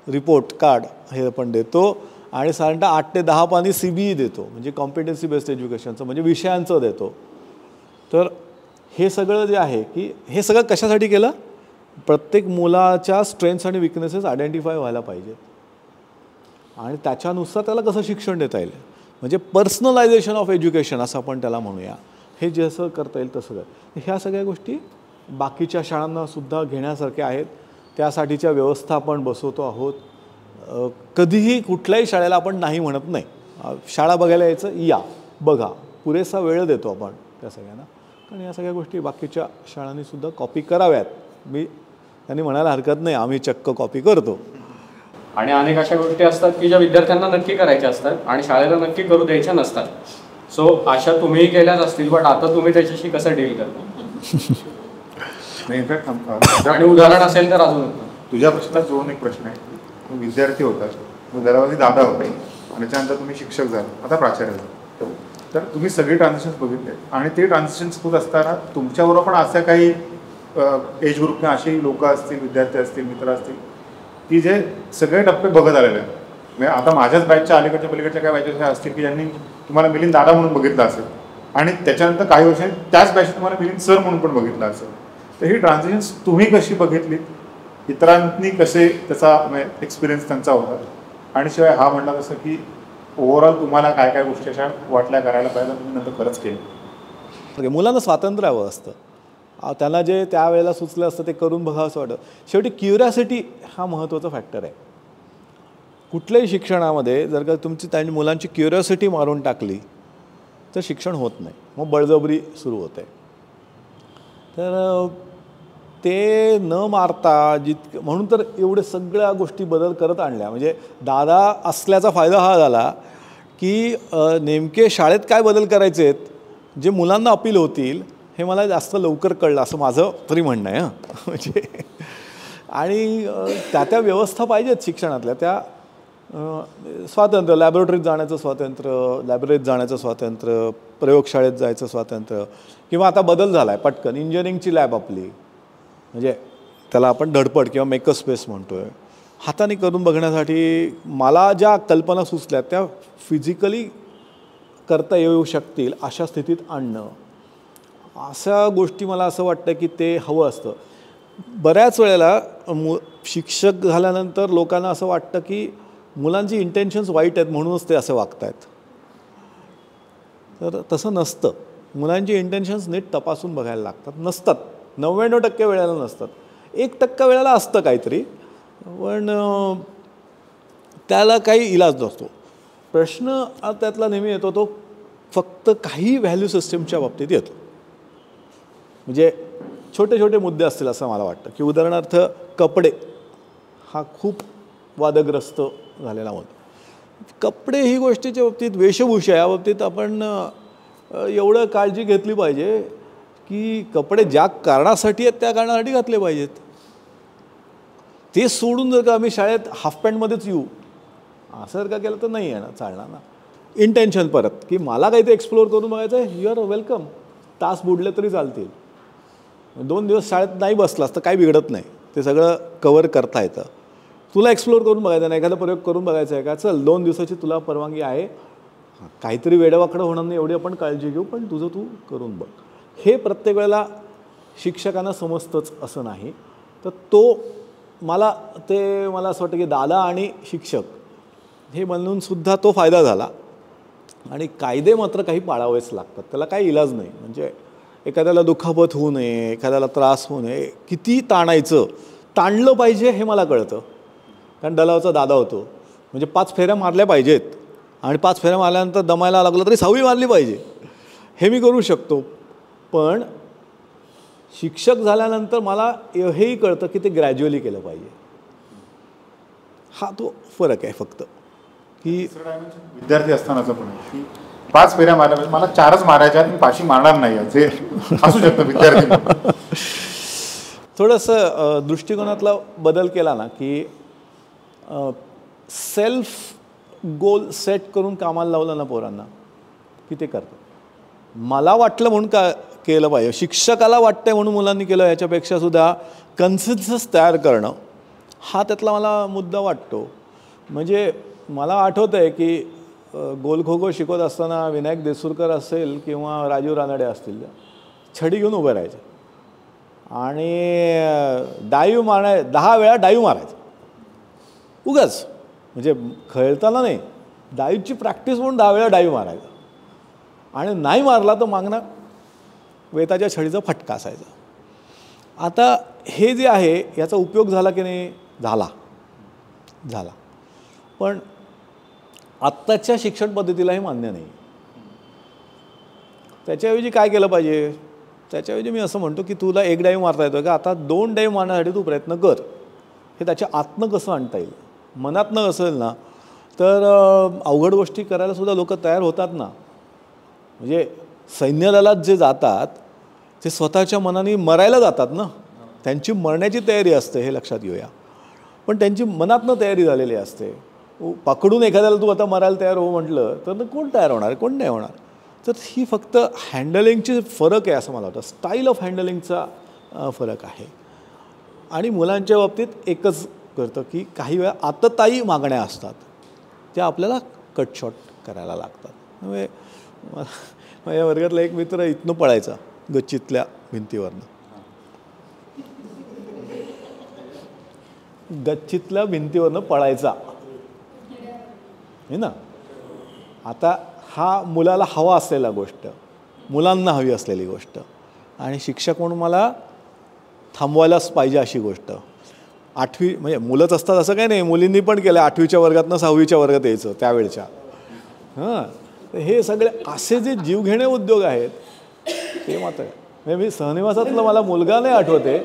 रिपोर्ट कार्ड हे आपण देतो आणि साधारणतः 8 ते 10 पानी CBE देतो, म्हणजे कॉम्पिटन्सी बेस्ड एज्युकेशनचं, म्हणजे विषयांचं देतो. तर हे सगळं जे आहे की हे सगळं कशासाठी केलं, प्रत्येक मुलाच्या स्ट्रेंथ्स आणि विकनेसेस आयडेंटिफाय व्हायला पाहिजेत आणि त्याच्यानुसार त्याला कसं शिक्षण देता येईल, म्हणजे पर्सनलायझेशन ऑफ एज्युकेशन असं आपण त्याला म्हणूया. हे जसं करता येईल तसं काय, ह्या सगळ्या गोष्टी बाकीच्या शाळांनासुद्धा घेण्यासारख्या आहेत. त्यासाठीच्या व्यवस्था आपण बसवतो आहोत. कधीही कुठल्याही शाळेला आपण नाही म्हणत नाही. शाळा बघायला यायचं, या बघा, पुरेसा वेळ देतो आपण त्या सगळ्यांना. कारण या सगळ्या गोष्टी बाकीच्या शाळांनीसुद्धा कॉपी कराव्यात. त्यांनी म्हणायला हरकत नाही, आम्ही चक्क कॉपी करतो. आणि अनेक अशा गोष्टी असतात की ज्या विद्यार्थ्यांना नक्की करायच्या असतात आणि शाळेला नक्की करू द्यायच्या नसतात. सो अशा तुम्हीही केल्याच असतील, बट आता तुम्ही त्याच्याशी कसं डील करता? आणि उदाहरण असेल तर अजून. तुझ्या प्रश्नात जोडून एक प्रश्न आहे. तुम्ही विद्यार्थी होतात, दरावादी दादा होते आणि त्याच्यानंतर तुम्ही शिक्षक झाला, आता प्राचार्य झाला. तर तुम्ही सगळे ट्रान्झॅक्शन्स बघितले आणि ते ट्रान्झॅक्शन्स होत असताना तुमच्याबरोबर पण अशा काही एज ग्रुपने असे लोक असतील, विद्यार्थी असतील, मित्र असतील की जे सगळे टप्पे बघत आलेले आहेत. म्हणजे आता माझ्याच बॅचच्या अलीकडच्या पलीकडच्या काही बॅचेस असतील की ज्यांनी तुम्हाला मिलिंद दादा म्हणून बघितलं असेल आणि त्याच्यानंतर काही वर्षांनी त्याच बॅचेत तुम्हाला मिलिंद सर म्हणून पण बघितलं असेल. तर ही ट्रान्झॅक्शन्स तुम्ही कशी बघितली, इतरांनी कसे त्याचा एक्सपिरियन्स त्यांचा होता, आणि शिवाय हा म्हणला तसं की ओव्हरऑल तुम्हाला काय काय गोष्टी अशा वाटल्या करायला पाहिजे तुम्ही नंतर खरंच केलं? मुलांना स्वातंत्र्य हवं असतं. त्यांना जे त्यावेळेला सुचलं असतं ते करून बघावं असं वाटतं. शेवटी क्युरिओसिटी हा महत्त्वाचा फॅक्टर आहे. कुठल्याही शिक्षणामध्ये जर का तुमची त्यांनी मुलांची क्युरिओसिटी मारून टाकली तर शिक्षण होत नाही, मग बळजबरी सुरू होते. तर ते न मारता म्हणून तर एवढे सगळ्या गोष्टी बदल करत आणल्या. म्हणजे दादा असल्याचा फायदा हा झाला की नेमके शाळेत काय बदल करायचे आहेत जे मुलांना अपील होतील हे मला जास्त लवकर कळलं, असं माझं तरी म्हणणं आहे. म्हणजे आणि त्या व्यवस्था पाहिजेत शिक्षणातल्या, त्या स्वातंत्र्य, लॅबोरेटरीत जाण्याचं स्वातंत्र्य, लायब्ररीत जाण्याचं स्वातंत्र्य, प्रयोगशाळेत जायचं स्वातंत्र्य, किंवा आता बदल झाला आहे पटकन इंजिनिअरिंगची लॅब आपली, म्हणजे त्याला आपण धडपड किंवा मेकर स्पेस म्हणतो आहे, हाताने करून बघण्यासाठी मला ज्या कल्पना सुचल्या त्या फिजिकली करता येऊ शकतील अशा स्थितीत आणणं, अशा गोष्टी मला असं वाटतं की ते हवं असतं. बऱ्याच वेळेला शिक्षक झाल्यानंतर लोकांना असं वाटतं की मुलांची इंटेन्शन्स वाईट आहेत म्हणूनच ते असं वागत आहेत. तर तसं नसतं. मुलांची इंटेन्शन्स नीट तपासून बघायला लागतात. नसतात, 99% वेळेला नसतात, 1% वेळेला असतं काहीतरी, पण त्याला काही इलाज नसतो. प्रश्न त्यातला नेहमी येतो तो फक्त काही व्हॅल्यू सिस्टीमच्या बाबतीत येतो. म्हणजे छोटे छोटे मुद्दे असतील असं मला वाटतं की उदाहरणार्थ कपडे हा खूप वादग्रस्त झालेला मुद्दा. कपडे ही गोष्टीच्या बाबतीत, वेशभूषा या बाबतीत आपण एवढं काळजी घेतली पाहिजे की कपडे ज्या कारणासाठी आहेत त्या कारणासाठी घातले पाहिजेत. ते सोडून जर का आम्ही शाळेत हाफ पॅन्टमध्येच येऊ असं जर का केलं तर नाही आहे ना, चालणार ना. इंटेन्शन परत की मला काही ते एक्सप्लोअर करून बघायचं आहे, यू आर वेलकम. तास बुडले तरी चालतील. 2 दिवस शाळेत नाही बसलास तर काही बिघडत नाही, ते सगळं कवर करता येतं. तुला एक्सप्लोअर करून बघायचं नाही, एखादा प्रयोग करून बघायचा आहे का, चल 2 दिवसाची तुला परवानगी आहे, काहीतरी वेडवाकडं होणार नाही एवढी आपण काळजी घेऊ, पण तुझं तू करून बघ. हे प्रत्येक वेळेला शिक्षकांना समजतंच असं नाही. तर मला असं वाटतं की दादा आणि शिक्षक हे बनवूनसुद्धा तो फायदा झाला. आणि कायदे मात्र काही पाळावेच लागतात, त्याला काही इलाज नाही. म्हणजे एखाद्याला दुखापत होऊ नये, एखाद्याला त्रास होऊ नये, किती ताणलं पाहिजे हे मला कळतं, कारण दलावचा दादा होतो. म्हणजे 5 फेऱ्या मारल्या पाहिजेत आणि 5 फेऱ्या मारल्यानंतर दमायला लागलं तरी 6वी मारली पाहिजे, हे मी करू शकतो. पण शिक्षक झाल्यानंतर मला हेही कळतं की ते ग्रॅज्युअली केलं पाहिजे. हा तो फरक आहे फक्त की विद्यार्थी असतानाचा पण की 5 फेऱ्या मारल्या, मला 4च मारायच्या, मी फाशी मारणार नाही असे असू शकतं विद्यार्थी. थोडंसं दृष्टिकोनातला बदल केला ना की सेल्फ गोल सेट करून कामाला लावलं ना पोरांना की ते करतात. मला वाटलं म्हणून का केलं पाहिजे, शिक्षकाला वाटतंय म्हणून मुलांनी केलं, याच्यापेक्षा सुद्धा कन्सेन्सस तयार करणं हा त्यातला मला मुद्दा वाटतो. म्हणजे मला आठवतं आहे की गोल खो खो शिकवत असताना विनायक देसूरकर असेल किंवा राजीव रानडे असतील, छडी घेऊन उभे राहायचे आणि डाईव 10 वेळा डाईव मारायचं उगाच, म्हणजे खेळताना नाही, डाईवची प्रॅक्टिस म्हणून 10 वेळा डाईव मारायचा आणि नाही मारला तर मागणं वेताच्या छडीचा फटका असायचा. आता हे जे आहे याचा उपयोग झाला की नाही, झाला, पण आत्ताच्या शिक्षण पद्धतीला हे मान्य नाही. त्याच्याऐवजी काय केलं पाहिजे, त्याच्याऐवजी मी असं म्हणतो की तुला 1 डाईव मारता येतो का, आता 2 डाईव मारण्यासाठी तू प्रयत्न कर. हे त्याच्या आतनं कसं आणता येईल, मनातनं असेल ना तर अवघड गोष्टी करायला सुद्धा लोक तयार होतात ना. म्हणजे सैन्य दलात जे जातात ते स्वतःच्या मनाने मरायला जातात ना, त्यांची मरण्याची तयारी असते, हे लक्षात घेऊया. पण त्यांची मनातनं तयारी झालेली असते. पकडून एखाद्याला तू आता मरायला तयार हो म्हटलं तर कोण तयार होणार, कोण नाही होणार. तर ही फक्त हँडलिंगची फरक आहे असं मला वाटतं, स्टाईल ऑफ हँडलिंगचा फरक आहे. आणि मुलांच्या बाबतीत एकच करतं की काही वेळा आततायी मागण्या असतात त्या आपल्याला कटशॉट करायला लागतात. त्यामुळे माझ्या वर्गातला एक मित्र इथनं पळायचा गच्चीतल्या भिंतीवरनं पळायचा हे ना. आता हा मुलाला हवा असलेला गोष्ट, मुलांना हवी असलेली गोष्ट, आणि शिक्षक म्हणून मला थांबवायलाच पाहिजे अशी गोष्ट. 8वी म्हणजे मुलंच असतात असं काही नाही, मुलींनी पण केलं. 8वीच्या वर्गातनं 6वीच्या वर्गात यायचं त्यावेळच्या. हे सगळे असे जे जीवघेणे उद्योग आहेत ते मात्र म्हणजे मी सहनिवासातलं मला मुलगा नाही आठवते,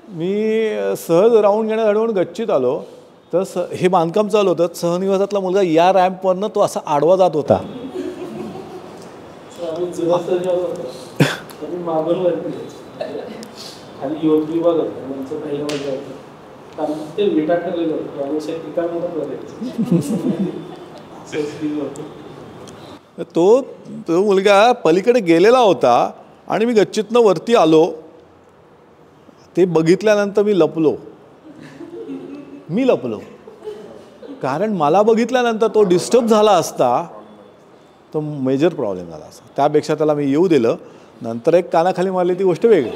मी सहज राऊंड घेण्यासाठी म्हणून गच्चीत आलो तर हे बांधकाम चालू होतं. सहनिवासातला मुलगा या रॅम्पवरनं तो असा आडवा जात होता. तो मुलगा पलीकडे गेलेला होता आणि मी गच्चीतनं वरती आलो. ते बघितल्यानंतर मी लपलो कारण मला बघितल्यानंतर तो डिस्टर्ब झाला असता तो मेजर प्रॉब्लेम झाला असता. त्यापेक्षा त्याला मी येऊ दिलं, नंतर एक कानाखाली मारली ती गोष्ट वेगळी.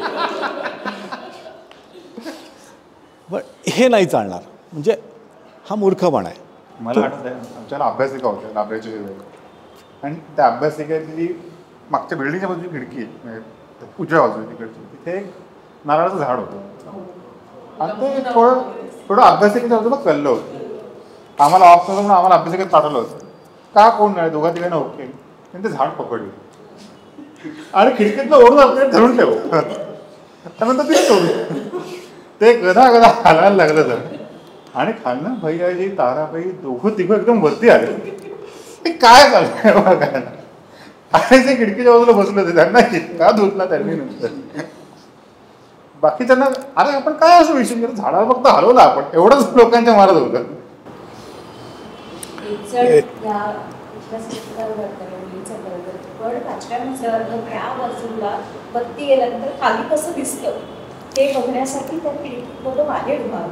पण हे नाही चालणार, म्हणजे हा मूर्खपणा आहे. मला आठवत आहे आमच्याला अभ्यासिका होत्या लाभ्याच्या आणि त्या अभ्यासिकेतली मागच्या बिल्डिंगच्या बाजूची खिडकी आहे, उजव्या बाजूला तिकडची, तिथे एक नारळाचं झाड होतं आणि ते थोडं अभ्यासिकेच्या बाजूला कल्लं होतं. आम्हाला ऑफ म्हणून आम्हाला अभ्यासिकेत पाठवलं होतं. का कोण नाही, दोघा तिघांना ओके, आणि ते झाड पकडले आणि खिडकीतलं ओढून आपल्याला धरून ठेव. त्यानंतर ते सोडून ते गदा हालायला लागलं तर, आणि खालनं भैयाजी ताराबाई दोघं तिघं एकदम वरती आले. ते काय चाललंय बघायला, आणि ते खिडकीच्या बाजूला बसले होते. त्यांना इतका धुतला त्यांनी नंतर. बाकीच्यांना अरे आपण काय असं विषय केलं, झाडाला फक्त हलवलं आपण, एवढंच लोकांच्या मारत होतं. पण पाचव्या मजल्यावर त्या बाजूला बत्ती गेल्यानंतर खाली कसं दिसतं ते बघण्यासाठी त्या खिडकीत मागे उभा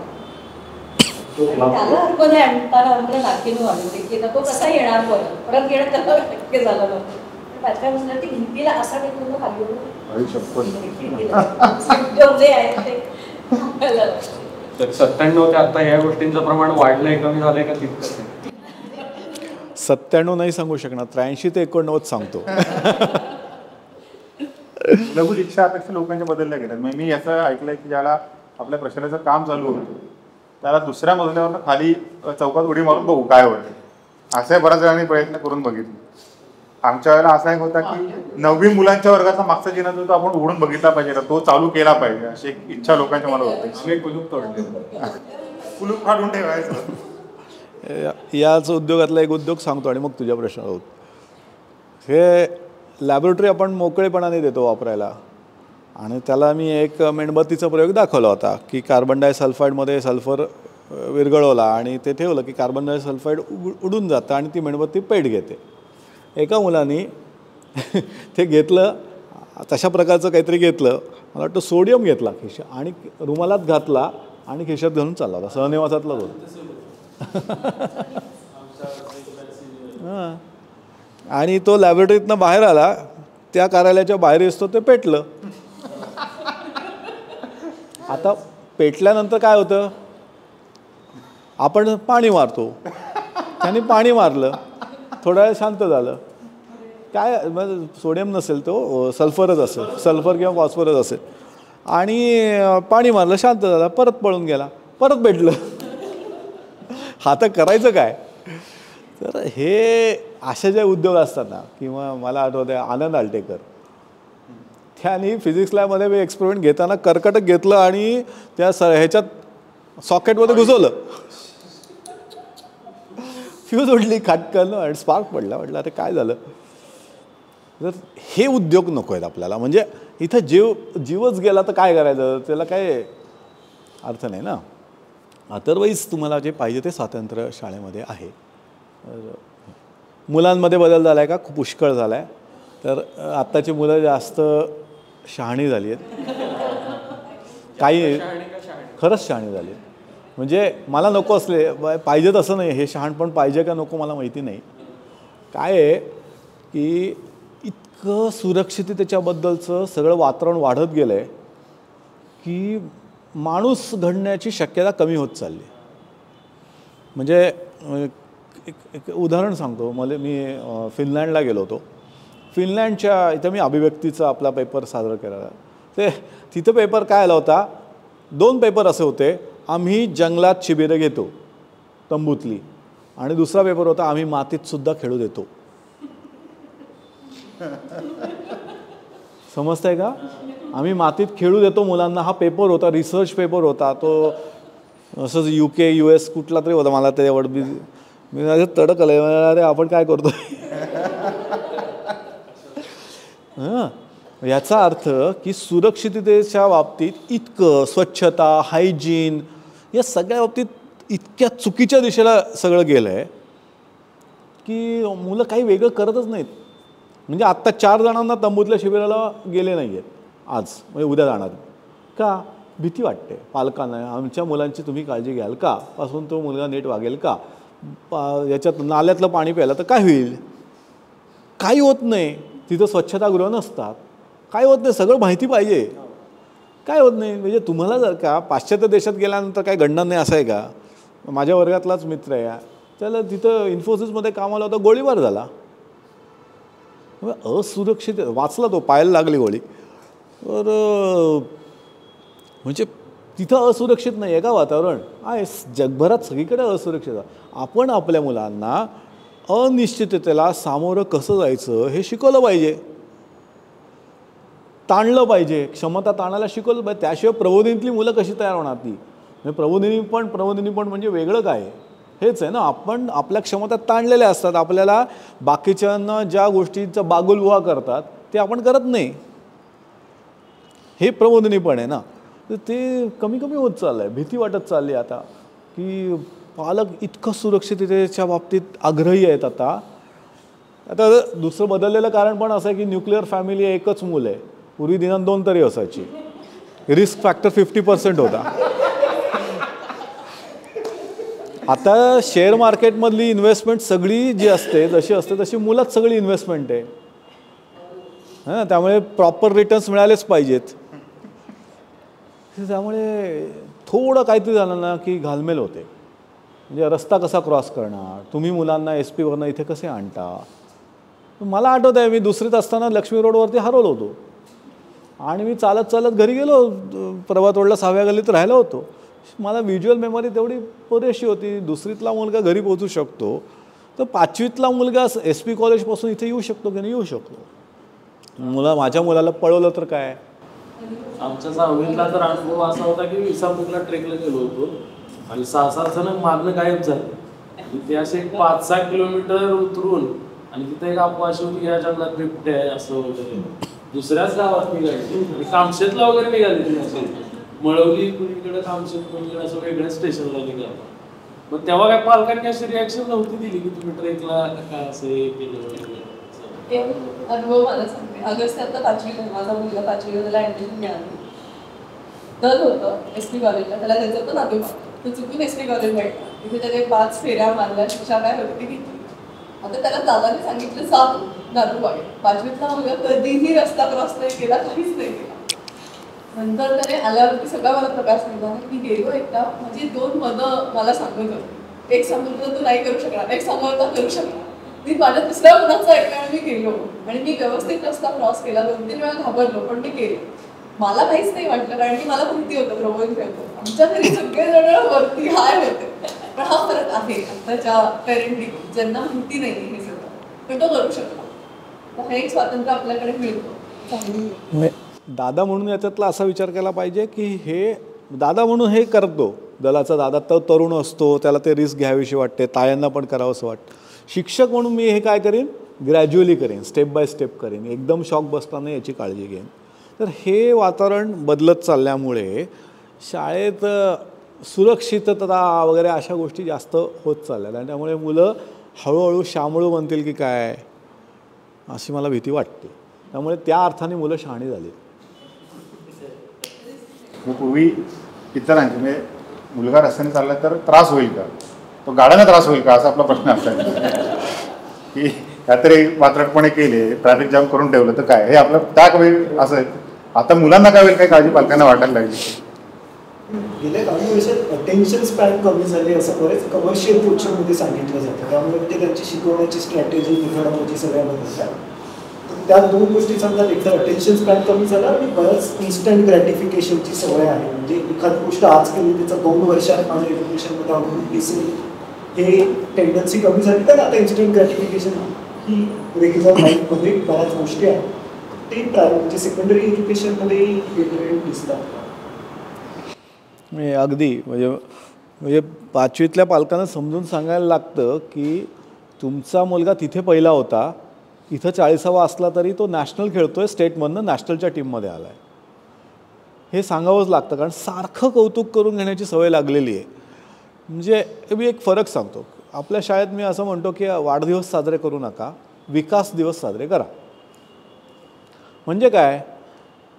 त्याला अर्थ नाही आणताना आम्हाला नाकीनं वाढवते की तो कसा येणार परत येणं त्याला शक्य झालं नव्हतं. पाचव्या मजल्यावर ती भिंतीला असा टेकून खाली तर 97 ते आता या गोष्टींचं प्रमाण वाढलंय कमी झालंय का तितकं? 97 नाही सांगू शकणार, 83 ते 89 सांगतो. लघु शिक्षा अपेक्षा लोकांच्या बदलल्या गेल्यात. मी याचं ऐकलंय की ज्याला आपल्या प्रशालेचं काम चालू होतं त्याला दुसऱ्या मजल्यावरनं खाली चौकात उडी मारून बघू काय होतं, असे बऱ्याच जणांनी प्रयत्न करून बघितले. आमच्या वेळेला असा एक होता की 9वी मुलांच्या वर्गाचा मागचा जिना जो आपण उघडून बघितला पाहिजे, तो चालू केला पाहिजे अशी एक इच्छा लोकांच्या मनात होती. कुलूप तोडले, कुलूप काढून ठेवायचं. याच उद्योगातला एक उद्योग सांगतो आणि मग तुझ्या प्रश्नाला होत. हे लॅबोरेटरी आपण मोकळेपणाने देतो वापरायला. आणि त्याला मी एक मेणबत्तीचा प्रयोग दाखवला होता की कार्बन डायसल्फाईडमध्ये सल्फर विरघळवला आणि ते ठेवलं की कार्बन डायसल्फाईड उडून जातं आणि ती मेणबत्ती पेट घेते. एका मुलाने ते घेतलं, तशा प्रकारचं काहीतरी घेतलं, मला वाटतं सोडियम घेतला खिशात आणि रुमालात घातला आणि खिशात घालून चालला होता. सहनिवासातला होता. हां. आणि तो लॅबोरेटरीतनं बाहेर आला, त्या कार्यालयाच्या बाहेर असतो ते पेटलं. आता पेटल्यानंतर काय होतं, आपण पाणी मारतो, त्यांनी पाणी मारलं, थोडा वेळ शांत झालं. काय सोडियम नसेल, तो सल्फरच असेल, सल्फर किंवा फॉस्फरस असेल. आणि पाणी मारलं, शांत झाला, परत पळून गेला, परत पेटलं. आता करायचं काय? तर हे असे जे उद्योग असतात ना, किंवा मला आठवतं आनंद आलटेकर, त्याने फिजिक्स लॅबमध्ये मी एक्सपेरिमेंट घेताना कर्कटक घेतलं आणि त्या ह्याच्यात सॉकेटमध्ये घुसवलं, फ्यूज उडली खाटकन आणि स्पार्क पडला. म्हटलं अरे काय झालं? तर हे उद्योग नको आहेत आपल्याला. म्हणजे इथं जीवच गेला तर काय करायचं, त्याला काय अर्थ नाही ना. अदरवाईज तुम्हाला जे पाहिजे ते स्वातंत्र्य शाळेमध्ये आहे. मुलांमध्ये बदल झाला आहे का? खूप पुष्कळ झाला आहे. तर आत्ताची मुलं जास्त शहाणी झाली आहेत. काही खरंच शहाणी झाली आहेत. म्हणजे मला नको असले पाहिजे तसं नाही, हे शहाणपण पाहिजे का नको मला माहिती नाही. काय आहे की इतकं सुरक्षिततेच्याबद्दलचं सगळं वातावरण वाढत गेलं आहे की माणूस घडण्याची शक्यता कमी होत चालली. म्हणजे एक उदाहरण सांगतो. मी फिनलँडला गेलो होतो. फिनलँडच्या इथं मी अभिव्यक्तीचा आपला पेपर सादर केला. ते तिथं पेपर काय आला होता, 2 पेपर असे होते, आम्ही जंगलात शिबिरं घेतो तंबूतली, आणि दुसरा पेपर होता आम्ही मातीत सुद्धा खेळू देतो. समजतंय का? आम्ही मातीत खेळू देतो मुलांना. हा पेपर होता, रिसर्च पेपर होता. तो असंच UK US कुठला तरी होता, मला ते एवढं मी तडक आलं, अरे आपण काय करतो. हां, याचा अर्थ की सुरक्षिततेच्या बाबतीत इतकं, स्वच्छता, हायजीन, या सगळ्या बाबतीत इतक्या चुकीच्या दिशेला सगळं गेलं आहे की मुलं काही वेगळं करतच नाहीत. म्हणजे आत्ता 4 जणांना तंबूतल्या शिबिराला गेले नाही आहेत आज, म्हणजे उद्या जाणार. का? भीती वाटते पालकांना, आमच्या मुलांची तुम्ही काळजी घ्याल का, पासून तो मुलगा नीट वागेल का, याच्यात नाल्यातलं पाणी प्यायला तर काय होईल. काही होत नाही. तिथं स्वच्छतागृह नसतात, काय होत नाही. सगळं माहिती पाहिजे, काय होत नाही. म्हणजे तुम्हाला जर का पाश्चात्य देशात गेल्यानंतर काय घडणार नाही असं आहे का? माझ्या वर्गातलाच मित्र आहे, त्याला तिथं इन्फोसिसमध्ये कामाला होता, गोळीबार झाला. असुरक्षित, वाचला तो, पायाला लागली गोळी. तर म्हणजे तिथं असुरक्षित नाही आहे का वातावरण? आहे, जगभरात सगळीकडे असुरक्षित. आपण आपल्या मुलांना अनिश्चिततेला सामोरं कसं जायचं हे शिकवलं पाहिजे, ताणलं पाहिजे, क्षमता ताणायला शिकवलं पाहिजे. त्याशिवाय प्रबोधिनीतली मुलं कशी तयार होणार ती? म्हणजे प्रबोधिनीपण म्हणजे वेगळं काय? हेच आहे ना. आपण आपल्या क्षमता ताणलेल्या असतात, आपल्याला बाकीच्यांना ज्या गोष्टींचा बागुलबुवा करतात ते आपण करत नाही. हे प्रबोधिनीपण आहे ना. तर ते कमी कमी होत चाललं आहे. भीती वाटत चालली आता की पालक इतकं सुरक्षिततेच्या बाबतीत आग्रही आहेत. आता दुसरं बदललेलं कारण पण असं आहे की न्यूक्लिअर फॅमिली एकच मूल आहे. पूर्वी दिनांत 2 तरी असायची. रिस्क फॅक्टर 50% होता. आता शेअर मार्केटमधली इन्व्हेस्टमेंट सगळी जी असते, जशी असते तशी मुलात सगळी इन्व्हेस्टमेंट आहे. हां, त्यामुळे प्रॉपर रिटर्न्स मिळालेच पाहिजेत. त्यामुळे थोडं काहीतरी झालं ना की घालमेल होते. म्हणजे रस्ता कसा क्रॉस करणार, तुम्ही मुलांना SP वरनं इथे कसे आणता. मला आठवत आहे, मी 2रीत असताना लक्ष्मी रोडवरती हरवलो होतो आणि मी चालत चालत घरी गेलो. प्रभात रोडला 6व्या गल्लीत राहिलो होतो. मला व्हिज्युअल मेमरी तेवढी पुरेशी होती. 2रीतला मुलगा घरी पोहोचू शकतो, तर 5वीतला मुलगा SP कॉलेजपासून इथे येऊ शकतो की नाही येऊ शकतो. माझ्या मुलाला पळवलं तर काय. आमच्या 6वीतला तर अनुभव असा होता की विसापूरला ट्रेकला गेलो होतो आणि 6-7 जण मागणं गायब झाले. ते असे 5-6 किलोमीटर उतरून आणि तिथे एक अफवा अशी होती या जंगलात बिबटे आहे असं वगैरे. दुसऱ्याच गावात निघाली, कामशेतला वगैरे निघाली ती असं, मळवली कुणीकडे कामशेत कुणीकडे असं वेगळ्या स्टेशनला निघालं. मग तेव्हा काय पालकांनी अशी रिॲक्शन नव्हती दिली की तुम्ही ट्रेकला काय असं हे केलं वगैरे? अनुभव मला सांगते. ऑगस्ट आता 5वीत आहे, माझा मुलगा 5वीला त्याला ऍडमिशन मिळाली. तर होतं SP कॉलेजला, त्याला त्याचं होतं नातू, तो चुकून SP कॉलेज भेटला. तिथे त्याने 5 फेऱ्या मारल्या, शिक्षा काय होती ती घेतली. आता त्याला दादाने सांगितलं सांग नातू कॉलेज. 5वीतला मुलगा कधीही रस्ता क्रॉस नाही केला, काहीच नाही केला. नंतर त्याने आल्यावरती सगळा मला प्रकाश मिळाला. मी गेलो एकदा, म्हणजे 2 मतं मला सांगत होते. एक सांगत होतं तू नाही करू शकणार, एक सांगत होता करू शकणार. मी माझ्या दुसऱ्या मुलाचं ऐकल्याने मी गेलो आणि मी व्यवस्थित रस्ता क्रॉस केला. 2-3 वेळा घाबरलो पण मी केले. मला काहीच नाही वाटलं कारण की मला माहिती होतं प्रबोधन ठेवतो. आमच्या घरी सगळेजण वरती हाय होते. पण हा फरक आहे आताच्या पेरेंटिंग, ज्यांना माहिती नाही हे सगळं, पण तो करू शकतो. तर हे एक स्वातंत्र्य आपल्याकडे मिळतं. दादा म्हणून याच्यातला असा विचार केला पाहिजे की हे दादा म्हणून हे करतो, दलाचा दादा तो तरुण असतो, त्याला ते रिस्क घ्यावीशी वाटते, तायांना पण करावं असं वाटतं. शिक्षक म्हणून मी हे काय करेन, ग्रॅज्युअली करेन, स्टेप बाय स्टेप करेन, एकदम शॉक बसता नाही याची काळजी घेईन. तर हे वातावरण बदलत चालल्यामुळे शाळेत सुरक्षितता वगैरे अशा गोष्टी जास्त होत चालल्या आणि त्यामुळे मुलं हळूहळू शामळू बनतील की काय अशी मला भीती वाटते. त्यामुळे त्या अर्थाने मुलं शहाणी झाली. पूर्वी इतरांचे म्हणजे मुलगा रस्त्याने चालला तर त्रास होईल का, तो गाड्याला त्रास होईल का असा आपला प्रश्न असतात की काहीतरी वात्रटपणे केले, ट्रॅफिक जाम करून ठेवलं तर काय, हे आपलं त्या वेळी असं आहे. आता मुलांना काय होईल, काही काळजी पालकांना वाटायला लागली. गेल्या काही वर्षात अटेन्शन स्पॅन कमी झाले असं बरेच कमर्शियल कोचिंगमध्ये सांगितलं जातं. त्यामुळे म्हणजे त्यांची शिकवण्याची स्ट्रॅटेजी मेथडॉलॉजी सगळ्या बदलतात. त्या 2 गोष्टी सांगतात, एकदा अटेन्शन स्पॅन कमी झाला आणि बरंच इन्स्टंट ग्रॅटिफिकेशनची सवय आहे. म्हणजे एखादी गोष्ट आज केली त्याचा 2 वर्षात माझ्या एज्युकेशनमध्ये अनुभव दिसेल, हे टेंडन्सी कमी झाली. तर आता इन्स्टंट ग्रॅटिफिकेशन ही रेग्युलर लाईफमध्ये बऱ्याच गोष्टी आहेत. ते म्हणजे सेकंडरी एज्युकेशनमध्ये वेगवेगळे दिसतात. अगदी म्हणजे 5वीतल्या पालकांना समजून सांगायला लागतं की तुमचा मुलगा तिथे पहिला होता, इथं 40वा असला तरी तो नॅशनल खेळतो आहे, स्टेटमधनं नॅशनलच्या टीममध्ये आला आहे. हे सांगावंच लागतं कारण सारखं कौतुक करून घेण्याची सवय लागलेली आहे. म्हणजे मी एक फरक सांगतो. आपल्या शाळेत मी असं म्हणतो की वाढदिवस साजरे करू नका, विकास दिवस साजरे करा. म्हणजे काय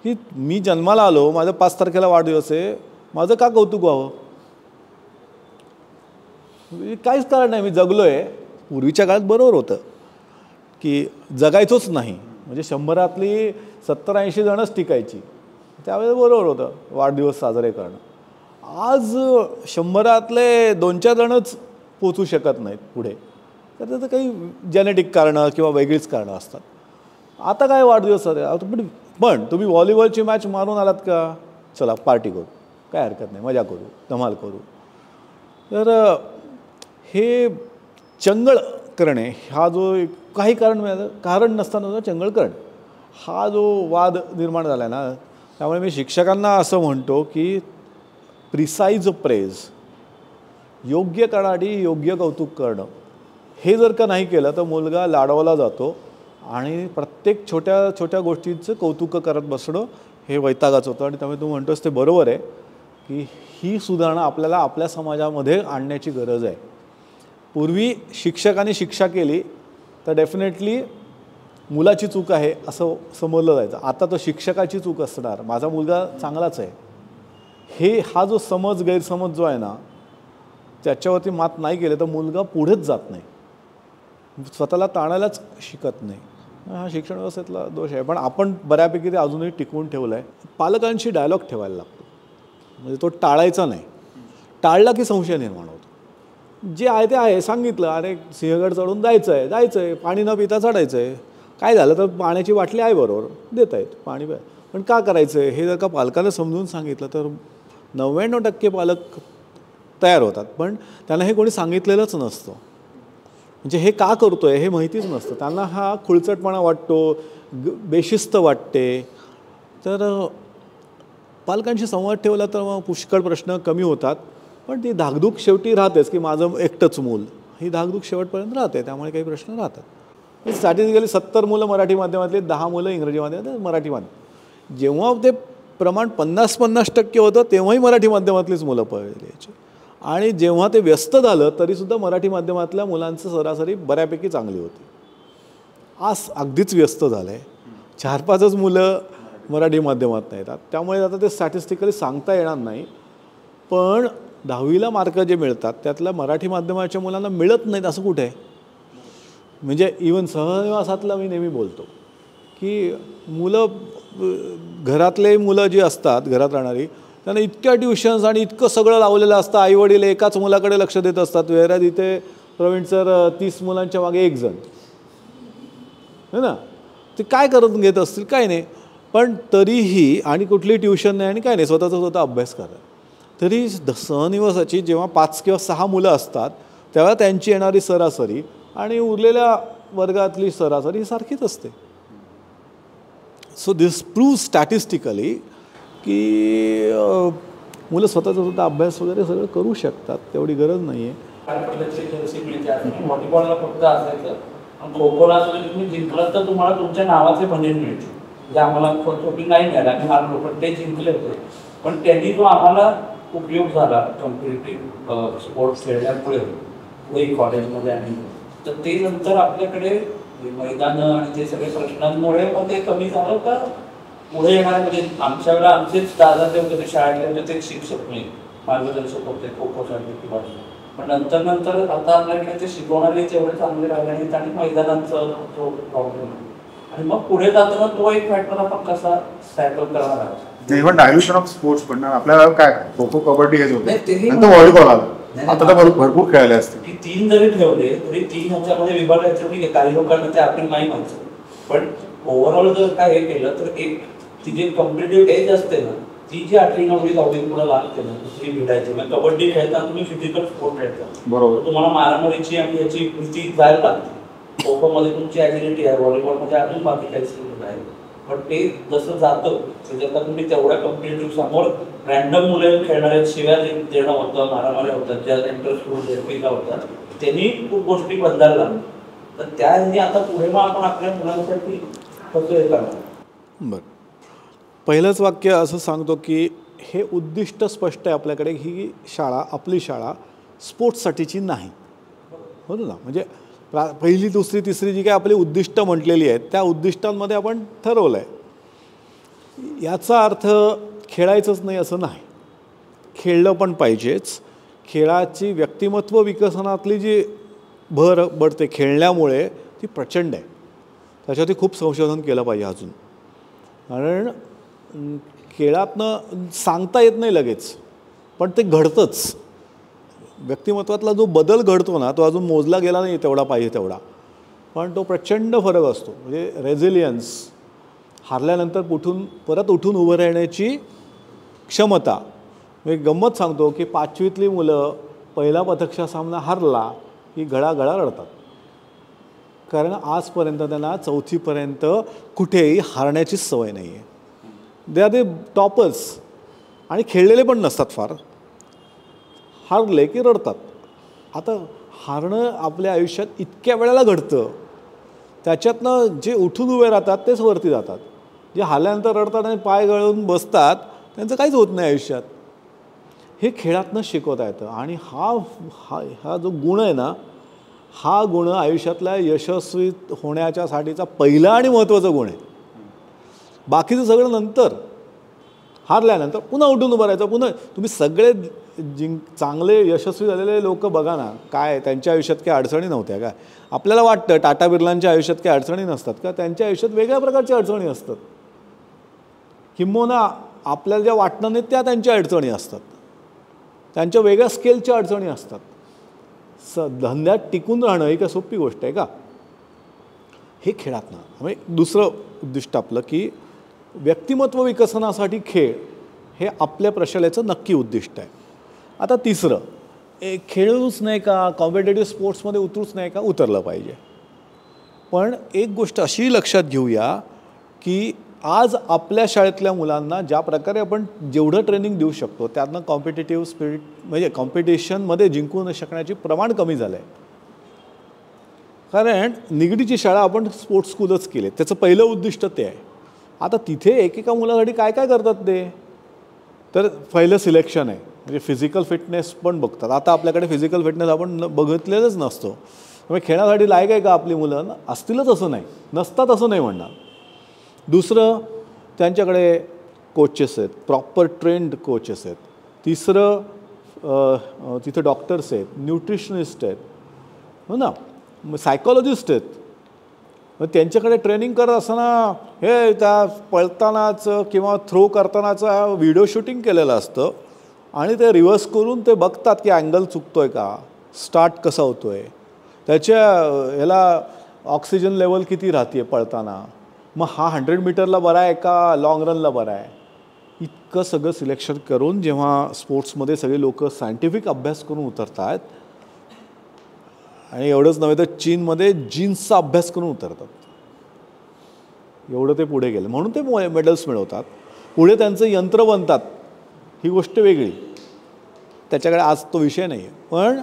की मी जन्माला आलो, माझा 5 तारखेला वाढदिवस आहे, माझं का कौतुक व्हावं? काहीच कारण नाही, मी जगलो आहे. पूर्वीच्या काळात बरोबर होतं की जगायचोच नाही, म्हणजे 100रातली 70-80 जणच टिकायची, त्यावेळेस बरोबर होतं वाढदिवस साजरे करणं. आज 100रातले 2-4 जणच पोचू शकत नाहीत पुढे, तर त्याचं काही जेनेटिक कारणं किंवा वेगळीच कारणं असतात. आता काय वाढदिवस साजरे, पण तुम्ही व्हॉलीबॉलची मॅच मारून आलात का, चला पार्टी करू, काय हरकत नाही, मजा करू, धमाल करू. तर हे चंगळ करणे हा जो काही कारण नसताना चंगळ करणे हा जो वाद निर्माण झाला आहे ना, त्यामुळे मी शिक्षकांना असं म्हणतो की प्रिसाईज प्रेज, योग्य काळाआधी योग्य कौतुक करणं, हे जर का नाही केलं तर मुलगा लाडवला जातो आणि प्रत्येक छोट्या छोट्या गोष्टींचं कौतुक करत बसणं हे वैतागाचं होतं. आणि त्यामुळे तू म्हणतोस ते बरोबर आहे की ही सुधारणा आपल्याला आपल्या समाजामध्ये आणण्याची गरज आहे. पूर्वी शिक्षकांनी शिक्षा केली तर डेफिनेटली मुलाची चूक आहे असं समजलं जायचं. आता तो शिक्षकाची चूक असणार, माझा मुलगा चांगलाच आहे, हा जो गैरसमज जो आहे ना, त्याच्यावरती मात नाही केलं तर मुलगा पुढेच जात नाही, स्वतःला ताणायलाच शिकत नाही. हा शिक्षण व्यवस्थेतला दोष आहे. पण आपण बऱ्यापैकी ते अजूनही टिकवून ठेवलं आहे. पालकांशी डायलॉग ठेवायला लागतो, म्हणजे तो टाळायचा नाही. टाळला की संशय निर्माण होतो. जे आहे ते आहे, सांगितलं अरे सिंहगड चढून जायचं आहे, पाणी न पिता चढायचं आहे, काय झालं तर पाण्याची बाटली आहे बरोबर, देत आहेत पाणी, पण का करायचं आहे हे जर का पालकांना समजून सांगितलं तर 99% पालक तयार होतात. पण त्यांना हे कोणी सांगितलेलंच नसतं, म्हणजे हे का करतो आहे हे माहितीच नसतं त्यांना. हा खुळचटपणा वाटतो, बेशिस्त वाटते. तर पालकांशी संवाद ठेवला तर मग पुष्कळ प्रश्न कमी होतात. पण ती धाकधूक शेवटी राहतेच की माझं एकटंच मूल, ही धाकधूक शेवटपर्यंत राहते, त्यामुळे काही प्रश्न राहतात. स्टॅटिस्टिकली 70 मुलं मराठी माध्यमातली, 10 मुलं इंग्रजी माध्यमात, मराठी माध्यम. जेव्हा ते प्रमाण 50-50% होतं तेव्हाही मराठी माध्यमातलीच मुलं पळली यायची. आणि जेव्हा ते व्यस्त झालं तरीसुद्धा मराठी माध्यमातल्या मुलांचं सरासरी बऱ्यापैकी चांगली होती. आज अगदीच व्यस्त झालं आहे, 4-5च मुलं मराठी माध्यमात नाही येतात. त्यामुळे आता ते स्टॅटिस्टिकली सांगता येणार नाही, पण 10वीला मार्क जे मिळतात त्यातल्या मराठी माध्यमाच्या मुलांना मिळत नाहीत असं कुठे आहे. म्हणजे इवन सहनिवासातला मी नेहमी बोलतो की मुलं, घरातले मुलं जी असतात, घरात राहणारी, त्यांना इतक्या ट्युशन्स आणि इतकं सगळं लावलेलं असतं, आईवडील एकाच मुलाकडे लक्ष देत असतात. वेळेला इथे प्रवीण सर 30 मुलांच्या मागे एक जण है ना, ते काय करत घेत असतील काय नाही, पण तरीही, आणि कुठली ट्युशन नाही आणि काय नाही, स्वतःचा अभ्यास करा. तरी सहनिवासाची जेव्हा 5 किंवा 6 मुलं असतात तेव्हा त्यांची येणारी सरासरी आणि उरलेल्या वर्गातली सरासरी ही सारखीच असते. सो दिस प्रूव्ह स्टॅटिस्टिकली की मुलं स्वतःचा अभ्यास वगैरे सगळं करू शकतात, तेवढी गरज नाही आहे. व्हॉलीबॉलला फक्त असायचं, खो-खोला तुम्ही जिंकलात तर तुम्हाला तुमच्या नावाचे बंधन मिळते. म्हणजे आम्हाला ट्रॉफी नाही मिळाला, आम्ही हारलो, पण ते जिंकले होते. पण त्यांनी जो आम्हाला उपयोग झाला कॉम्पिटिटिव्ह स्पोर्ट्स खेळण्यापुढे कॉलेजमध्ये आणि तर ते नंतर आपल्याकडे मैदानं आणि ते सगळे प्रश्नांमुळे मग ते कमी झालं का पुढे येणार. म्हणजे आमच्या वेळेला आमचेच दादा जे होते ते शाळेतले ते शिक्षक नाही, मार्गदर्शक होते खो खोसाठी किंवा, पण नंतर आता आपल्याकडे ते शिकवणारे तेवढे चांगले राहिले आहेत आणि मैदानांचा जो प्रॉब्लेम आहे. आणि मग पुढे जाताना तो एक फॅक्टर आपण कसा टॅकल करणार आहोत. इव्हन डायल्युशन ऑफ स्पोर्ट्स पण आपल्याला काय खो खो कबड्डी हेच होते, नंतर व्हॉलीबॉल आला, आता तर भरपूर खेळायला असते. की 3 जरी ठेवले तरी 3 ह्याच्यामध्ये विभागायचं ठीक आहे, काही लोकांना ते आपण नाही म्हणतो, पण ओव्हरऑल जर काय हे केलं तर एक ती जी कॉम्पिटेटिव्ह एज असते ना, ती जी 8वी 9वी 10वी पुढे लागते ना, ती भिडायची. म्हणजे कबड्डी खेळताना तुम्ही फिजिकल स्पोर्ट खेळता, बरोबर, तुम्हाला मारामारीची आणि याची भीती जायला लागते. खो खो मध्ये तुमची ॲजिलिटी आहे, व्हॉलीबॉलमध्ये अजून बाकी काही स्किल आहे. पण ते जसं जातं म्हणजे आता तुम्ही तेवढ्या कॉम्पिटेटिव्ह समोर रॅन्डम मुलं खेळणारे शिव्या देणं होतं, मारामाऱ्या होतात, ज्या इंटरेस्ट होतात, त्यांनी खूप गोष्टी बदलायला लागल्या. तर त्याही आता पुढे मग आपण आपल्या मुलांसाठी कसं हे करणार. बरं, पहिलंच वाक्य असं सांगतो की हे उद्दिष्ट स्पष्ट आहे आपल्याकडे, ही शाळा, आपली शाळा स्पोर्ट्ससाठीची नाही, बरोबर ना. म्हणजे पहिली, दुसरी, तिसरी जी काय आपली उद्दिष्ट म्हटलेली आहेत त्या उद्दिष्टांमध्ये आपण ठरवलं आहे. याचा अर्थ खेळायचंच नाही असं नाही, खेळलं पण पाहिजेच. खेळाची व्यक्तिमत्व विकसनातली जी भर पडते खेळण्यामुळे ती प्रचंड आहे. त्याच्यावरती खूप संशोधन केलं पाहिजे अजून, कारण खेळातनं सांगता येत नाही लगेच, पण ते घडतंच. व्यक्तिमत्वातला जो बदल घडतो ना तो अजून मोजला गेला नाही तेवढा पाहिजे तेवढा, पण तो प्रचंड फरक असतो. म्हणजे रेझिलियन्स, हारल्यानंतर परत उठून उभं राहण्याची क्षमता. मी गंमत सांगतो की 5वीतली मुलं पहिला परीक्षा सामना हारला की गळागळा रडतात, कारण आजपर्यंत त्यांना 4थीपर्यंत कुठेही हारण्याचीच सवय नाही आहे. दे आर द टॉपर्स आणि खेळलेले पण नसतात फार, हारले की रडतात. आता हारणं आपल्या आयुष्यात इतक्या वेळेला घडतं, त्याच्यातनं जे उठून उभे राहतात तेच वरती जातात. जे हारल्यानंतर रडतात आणि पाय गळून बसतात त्यांचं काहीच होत नाही आयुष्यात. हे खेळातनं शिकवता येतं. आणि हा जो गुण आहे ना, हा गुण आयुष्यातल्या यशस्वी होण्याच्यासाठीचा पहिला आणि महत्त्वाचा गुण आहे. बाकीचं सगळं नंतर, हारल्यानंतर पुन्हा उठून उभं राहायचं. पुन्हा तुम्ही सगळे चांगले यशस्वी झालेले लोक बघा ना, काय त्यांच्या आयुष्यात काही अडचणी नव्हत्या का. आपल्याला वाटतं टाटा बिर्लांच्या आयुष्यात काही अडचणी नसतात का, त्यांच्या आयुष्यात वेगळ्या प्रकारच्या अडचणी असतात. किंबहुना आपल्याला ज्या वाटणं नाही त्या त्यांच्या अडचणी असतात, त्यांच्या वेगळ्या स्केलच्या अडचणी असतात. धंद्यात टिकून राहणं ही काय सोपी गोष्ट आहे का. हे खेळातनं म्हणजे दुसरं उद्दिष्ट आपलं की व्यक्तिमत्व विकसनासाठी खेळ हे आपल्या प्रशालेचं नक्की उद्दिष्ट आहे. आता तिसरं, खेळूच नाही का, कॉम्पिटेटिव्ह स्पोर्ट्समध्ये उतरूच नाही का, उतरलं पाहिजे. पण एक गोष्ट अशी लक्षात घेऊया की आज आपल्या शाळेतल्या मुलांना ज्या प्रकारे आपण जेवढं ट्रेनिंग देऊ शकतो त्यातनं कॉम्पिटेटिव्ह स्पिरिट म्हणजे कॉम्पिटिशनमध्ये जिंकू न शकण्याचे प्रमाण कमी झालं आहे. कारण निगडीची शाळा आपण स्पोर्ट्स स्कूलच केले, त्याचं पहिलं उद्दिष्ट ते आहे. आता तिथे एकेका मुलासाठी काय काय करतात ते, तर पहिलं सिलेक्शन आहे, म्हणजे फिजिकल फिटनेस पण बघतात. आता आपल्याकडे फिजिकल फिटनेस आपण बघितलेलंच नसतो, त्यामुळे खेळासाठी लायक आहे का आपली मुलं, असतीलच असं नाही, नसतात असं नाही म्हणणार. दुसरं, त्यांच्याकडे कोचेस आहेत, प्रॉपर ट्रेंड कोचेस आहेत. तिसरं, तिथे डॉक्टर्स आहेत, न्यूट्रिशनिस्ट आहेत, हो ना, सायकॉलॉजिस्ट आहेत. मग त्यांच्याकडे ट्रेनिंग करत असताना हे त्या पळतानाचं किंवा थ्रो करतानाचं व्हिडिओ शूटिंग केलेलं असतं आणि ते रिव्हर्स करून ते बघतात की अँगल चुकतो आहे का, स्टार्ट कसा होतो आहे, त्याच्या ह्याला ऑक्सिजन लेवल किती राहते पळताना, मग हा 100 मीटरला बरा आहे का लाँग रनला बरा आहे. इतकं सगळं सिलेक्शन करून जेव्हा स्पोर्ट्समध्ये सगळे लोक सायंटिफिक अभ्यास करून उतरतात, आणि एवढंच नव्हे तर चीनमध्ये जीन्सचा अभ्यास करून उतरतात, एवढं ते पुढे गेले म्हणून ते मेडल्स मिळवतात. पुढे त्यांचं यंत्र बनतात, ही गोष्ट वेगळी, त्याच्याकडे आज तो विषय नाही आहे. पण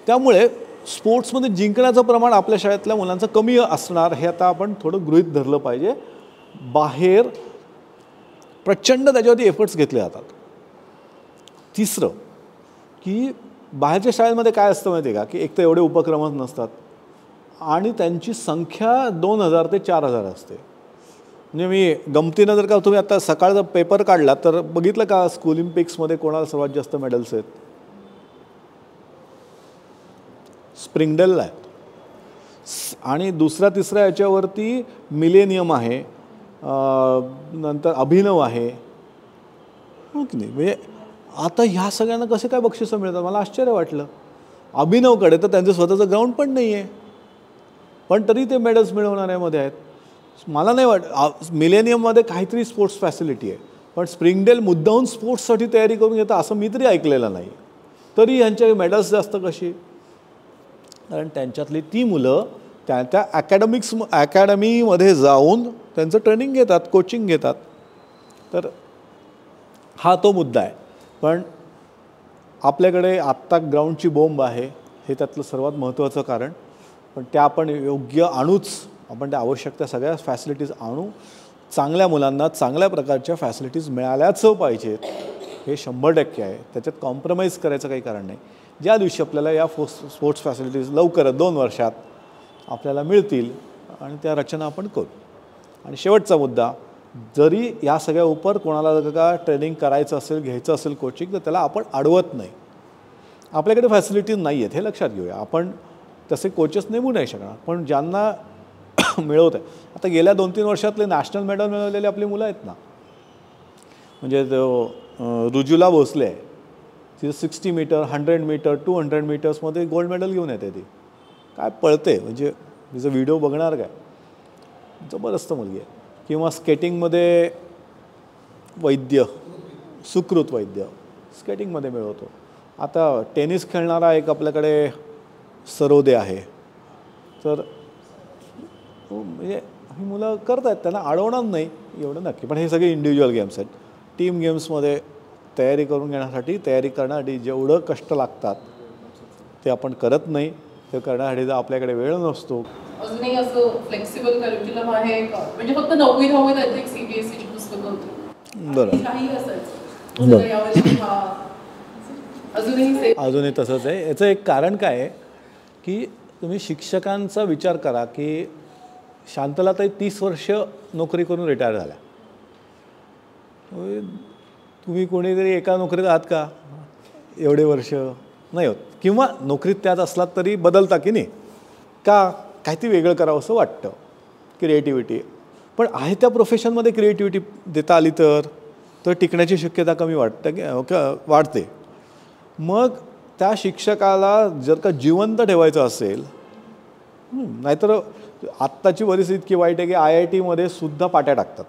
त्यामुळे स्पोर्ट्समध्ये जिंकण्याचं प्रमाण आपल्या शाळेतल्या मुलांचं कमी असणार हे आता आपण थोडं गृहीत धरलं पाहिजे. बाहेर प्रचंड त्याच्यावरती एफर्ट्स घेतले जातात. तिसरं की बाहेरच्या शाळेमध्ये काय असतं माहिती आहे का, की एक तर एवढे उपक्रमच नसतात आणि त्यांची संख्या 2000 ते 4000 असते. म्हणजे मी गमतीनं जर का तुम्ही आता सकाळचा पेपर काढला तर बघितलं का स्कूलिम्पिक्समध्ये कोणाला सर्वात जास्त मेडल्स आहेत, स्प्रिंगडेलला आहेत. आणि दुसऱ्या तिसऱ्या याच्यावरती मिलेनियम आहे, नंतर अभिनव आहे, हो की नाही. म्हणजे आता ह्या सगळ्यांना कसे काय बक्षिसं मिळतात मला आश्चर्य वाटलं. अभिनवकडे तर त्यांचं स्वतःचं ग्राउंड पण नाही आहे, पण तरी ते मेडल्स मिळवणाऱ्यामध्ये आहेत. मला नाही मिलेनियममध्ये काहीतरी स्पोर्ट्स फॅसिलिटी आहे, पण स्प्रिंगडेल मुद्दाहून स्पोर्ट्ससाठी तयारी करून घेतं असं मी तरी ऐकलेलं नाही. तरी ह्यांच्या मेडल्स जास्त कशी, कारण त्यांच्यातली ती मुलं त्या अकॅडमीमध्ये जाऊन त्यांचं ट्रेनिंग घेतात, कोचिंग घेतात. तर हा तो मुद्दा आहे. पण आपल्याकडे आत्ता ग्राउंडची बोंब आहे हे त्यातलं सर्वात महत्त्वाचं कारण. पण त्या आपण योग्य आणूच, आपण त्या आवश्यक त्या सगळ्या फॅसिलिटीज आणू, चांगल्या मुलांना चांगल्या प्रकारच्या फॅसिलिटीज मिळाल्याचं पाहिजेत, हे 100% आहे. त्याच्यात कॉम्प्रोमाइज करायचं काही कारण नाही. ज्या दिवशी आपल्याला या स्पोर्ट्स फॅसिलिटीज लवकरच 2 वर्षात आपल्याला मिळतील आणि त्या रचना आपण करू. आणि शेवटचा मुद्दा, जरी या सगळ्या उपर कोणाला जर का ट्रेनिंग करायचं असेल, घ्यायचं असेल कोचिंग, तर त्याला आपण अडवत नाही. आपल्याकडे फॅसिलिटीज नाही आहेत हे लक्षात घेऊया. आपण तसे कोचेस नेमू नाही शकणार, पण ज्यांना मिळवत आहे, आता गेल्या 2-3 वर्षातले नॅशनल मेडल मिळवलेले आपली मुलं आहेत ना, म्हणजे रुजुला भोसले आहे, तिथे 60 मीटर, 100 मीटर, 200 मीटर्समध्ये गोल्ड मेडल घेऊन येते. ती काय पळते, म्हणजे तिचं व्हिडिओ बघणार काय, जबरदस्त मुलगी आहे. किंवा स्केटिंगमध्ये वैद्य, सुकृत वैद्य स्केटिंगमध्ये मिळवतो. आता टेनिस खेळणारा एक आपल्याकडे सरोदे आहे. तर म्हणजे ही मुलं करत आहेत, त्यांना अडवणार नाही एवढं नक्की. पण हे सगळे इंडिव्हिज्युअल गेम्स आहेत. टीम गेम्समध्ये तयारी करून घेण्यासाठी, तयारी करण्यासाठी जेवढं कष्ट लागतात ते आपण करत नाही. ते करण्यासाठी जर आपल्याकडे वेळ नसतो. अजूनही असं फ्लेक्सिबल करिक्युलम आहे का, म्हणजे फक्त 9वी-10वीत आहे एक CBSEची पुस्तकं होती, बरं, काही असायचं यावर्षी अजूनही तसंच आहे. याचं एक कारण काय आहे की तुम्ही शिक्षकांचा विचार करा की शांतलाताई 30 वर्ष नोकरी करून रिटायर झाल्या. तुम्ही कोणीतरी एका नोकरीत आहात का एवढे वर्ष, नाही होत. किंवा नोकरीत त्यात असलात तरी बदलता की नाही, का काहीतरी वेगळं करावं असं वाटतं, क्रिएटिव्हिटी. पण आहे त्या प्रोफेशनमध्ये क्रिएटिव्हिटी देता आली तर टिकण्याची शक्यता कमी वाढते. मग त्या शिक्षकाला जर का जिवंत ठेवायचं असेल, नाहीतर आत्ताची परिस्थिती इतकी वाईट आहे की IIT-मध्ये सुद्धा पाट्या टाकतात.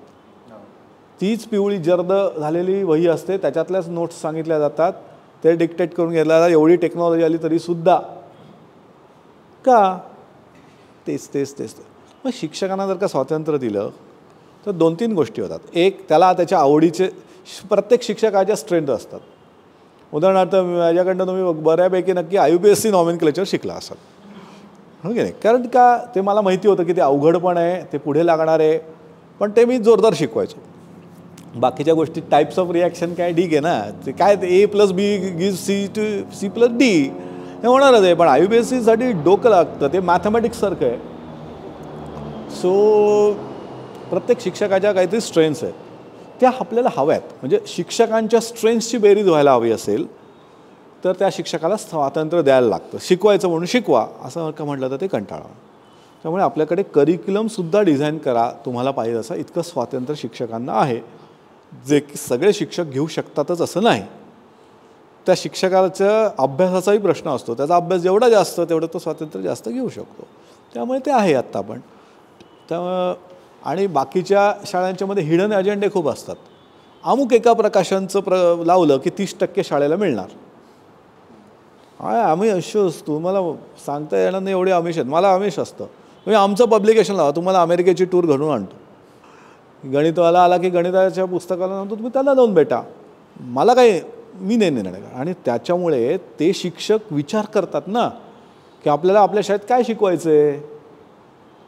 तीच पिवळी जर्द झालेली वही असते, त्याच्यातल्याच नोट्स सांगितल्या जातात, ते डिक्टेट करून घ्यायला जातात. एवढी टेक्नॉलॉजी आली तरीसुद्धा का तेच. मग शिक्षकांना जर का स्वातंत्र्य दिलं तर 2-3 गोष्टी होतात. एक, त्याला त्याच्या आवडीचे, प्रत्येक शिक्षकाच्या स्ट्रेंथ असतात. उदाहरणार्थ माझ्याकडनं तुम्ही बऱ्यापैकी नक्की IUPAC नॉमेनक्लेचर शिकला असाल, हो की नाही. कारण का ते मला माहिती होतं की ते अवघड पण आहे, ते पुढे लागणार आहे, पण ते मी जोरदार शिकवायचो. बाकीच्या गोष्टी टाईप्स ऑफ रिॲक्शन काय ठीक आहे ना, ते काय ए प्लस बी गिव्ह C+D हे होणारच आहे. पण IUPACसाठी डोकं लागतं, ते मॅथमॅटिक्ससारखं आहे. सो प्रत्येक शिक्षकाच्या काहीतरी स्ट्रेंथ्स आहेत, त्या आपल्याला हव्या आहेत. म्हणजे शिक्षकांच्या स्ट्रेंथ्सची बेरीज व्हायला हवी असेल तर त्या शिक्षकाला स्वातंत्र्य द्यायला लागतं. शिकवायचं म्हणून शिकवा असं का म्हटलं तर ते कंटाळा. त्यामुळे आपल्याकडे करिक्युलमसुद्धा डिझाईन करा तुम्हाला पाहिजे असं. इतकं स्वातंत्र्य शिक्षकांना आहे, जे की सगळे शिक्षक घेऊ शकतातच असं नाही. त्या शिक्षकाच्या अभ्यासाचाही प्रश्न असतो, त्याचा अभ्यास जेवढा जास्त तेवढं तो स्वातंत्र्य जास्त घेऊ शकतो. त्यामुळे ते आहे आत्ता पण. त्यामुळं आणि बाकीच्या शाळांच्यामध्ये हिडन अजेंडे खूप असतात. अमुक एका प्रकाशनचं लावलं की 30% शाळेला मिळणार. आम्ही अशोच तुम्हाला सांगता येणार नाही एवढे आमिष आहेत. मला आमिष असतं म्हणजे आमचं पब्लिकेशन लावा, तुम्हाला अमेरिकेची टूर घडून आणतो. गणितवाला आला की गणिताच्या पुस्तकाला नंतर तुम्ही त्याला जाऊन भेटा, मला काही मी नाही नेणार. आणि त्याच्यामुळे ते शिक्षक विचार करतात ना की आपल्याला आपल्या शाळेत काय शिकवायचं आहे.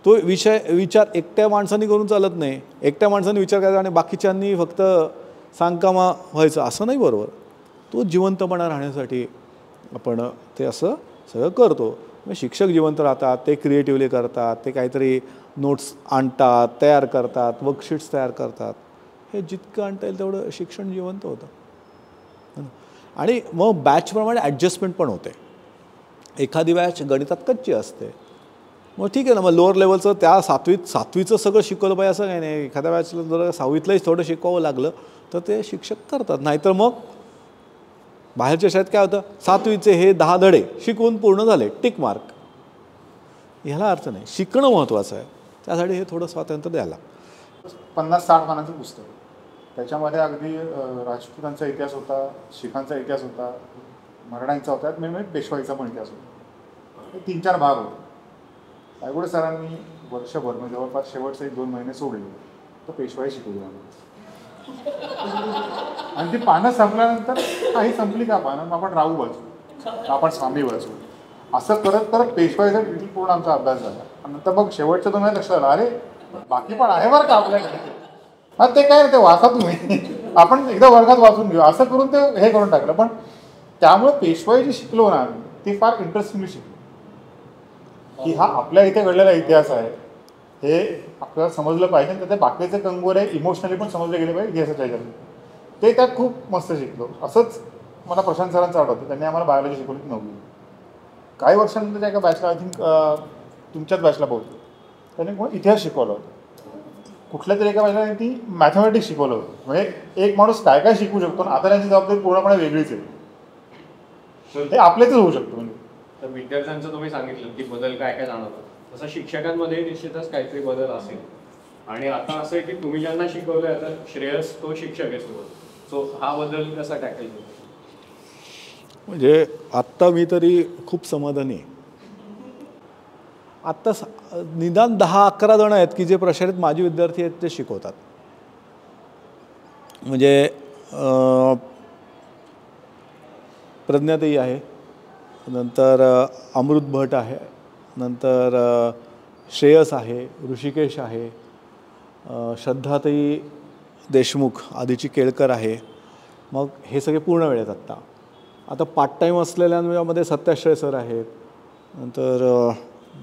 तो विचार एकट्या माणसांनी करून चालत नाही. एकट्या माणसांनी विचार करायचा आणि बाकीच्यांनी फक्त सांगकामा व्हायचं असं नाही बरोबर. तो जिवंतपणा राहण्यासाठी आपण ते असं सगळं करतो. म्हणजे शिक्षक जिवंत राहतात, ते क्रिएटिव्हली करतात, ते काहीतरी नोट्स आणतात, तयार करतात, वर्कशीट्स तयार करतात. हे जितकं आणता येईल तेवढं शिक्षण जिवंत होतं. आणि मग बॅचप्रमाणे ॲडजस्टमेंट पण होते. एखादी बॅच गणितात कच्ची असते, मग ठीक आहे ना, मग लोअर लेवलचं त्या सातवीचं सगळं शिकवलं पाहिजे असं काही नाही. एखाद्या बॅचला जर 6वीतलंही थोडं शिकवावं लागलं तर ते शिक्षक करतात. नाहीतर मग बाहेरच्या शाळेत काय होतं, 7वीचे हे 10 धडे शिकवून पूर्ण झाले, टिक मार्क. ह्याला अर्थ नाही. शिकणं महत्त्वाचं आहे, त्यासाठी हे थोडं स्वातंत्र्य द्यायला. 50-60 पानाचं पुस्तक, त्याच्यामध्ये अगदी राजपुतांचा इतिहास होता, शिखांचा इतिहास होता, मराठ्यांचा होता, म्हणजे पेशवाईचा पण इतिहास होता. हे 3-4 भाग होते. गायगुडे सरांनी वर्षभर म्हणजे जवळपास शेवटचे 1-2 महिने सोडले तर पेशवाई शिकवली आम्हाला. आणि ती पानं संपल्यानंतर काही संपली का पानं, आपण राहू वाचू, आपण स्वामी वाचू, असं करत करत पेशवाईचा डिटेल पूर्ण आमचा अभ्यास झाला. आणि नंतर मग शेवटच्या 2 महिन्यात लक्षात आलं, अरे बाकी पण आहे बरं का आपल्याकडे. हा ते काय ते वाचा तुम्ही, आपण एकदा वर्गात वाचून घेऊ असं करून ते हे करून टाकलं. पण त्यामुळे पेशवाई जी शिकलो ना आम्ही ती फार इंटरेस्टिंगली शिकलो की हा आपल्या इथे घडलेला इतिहास आहे, हे आपल्याला समजलं पाहिजे. आणि त्याचे बाकीचे कंगोरे इमोशनली पण समजले गेले पाहिजे इतिहासाच्या ह्याच्यात. ते त्यात खूप मस्त शिकलो. असंच मला प्रशांत सरांचं आठवतं, त्यांनी आम्हाला बायोलॉजी शिकवली 9वी. काही वर्षानंतर त्या एका बॅचला, आय थिंक तुमच्याच बॅचला पोहोचलो, त्यांनी कोण इतिहास शिकवलं होतं. कुठल्या तरी एका बॅचला ती मॅथमॅटिक्स शिकवलं होतं. म्हणजे एक माणूस काय काय शिकू शकतो ना, आता त्यांची जबाबदारी पूर्णपणे वेगळीच आहे. ते आपल्याच होऊ शकतो. म्हणजे तर विद्यार्थ्यांचं तुम्ही सांगितलं की बदल काय काय जाणवतं, तसं शिक्षकांमध्ये निश्चितच काहीतरी बदल असेल. आणि आता असं आहे की तुम्ही ज्यांना शिकवलंय आता श्रेयस तो शिक्षक आहे सोबत, सो हा बदल कसा टॅकल होतो. म्हणजे आत्ता मी तरी खूप समाधानी आहे. आत्ता निदान 10-11 जण आहेत की जे प्रशारित माजी विद्यार्थी आहेत ते शिकवतात. म्हणजे प्रज्ञाताई आहे, नंतर अमृत भट आहे, नंतर श्रेयस आहे, ऋषिकेश आहे, श्रद्धाताई देशमुख, आधीची केळकर आहे. मग हे सगळे पूर्ण वेळ आहेत आता पार्ट टाईम असलेल्यांमध्ये सत्याश्रय सर आहेत, नंतर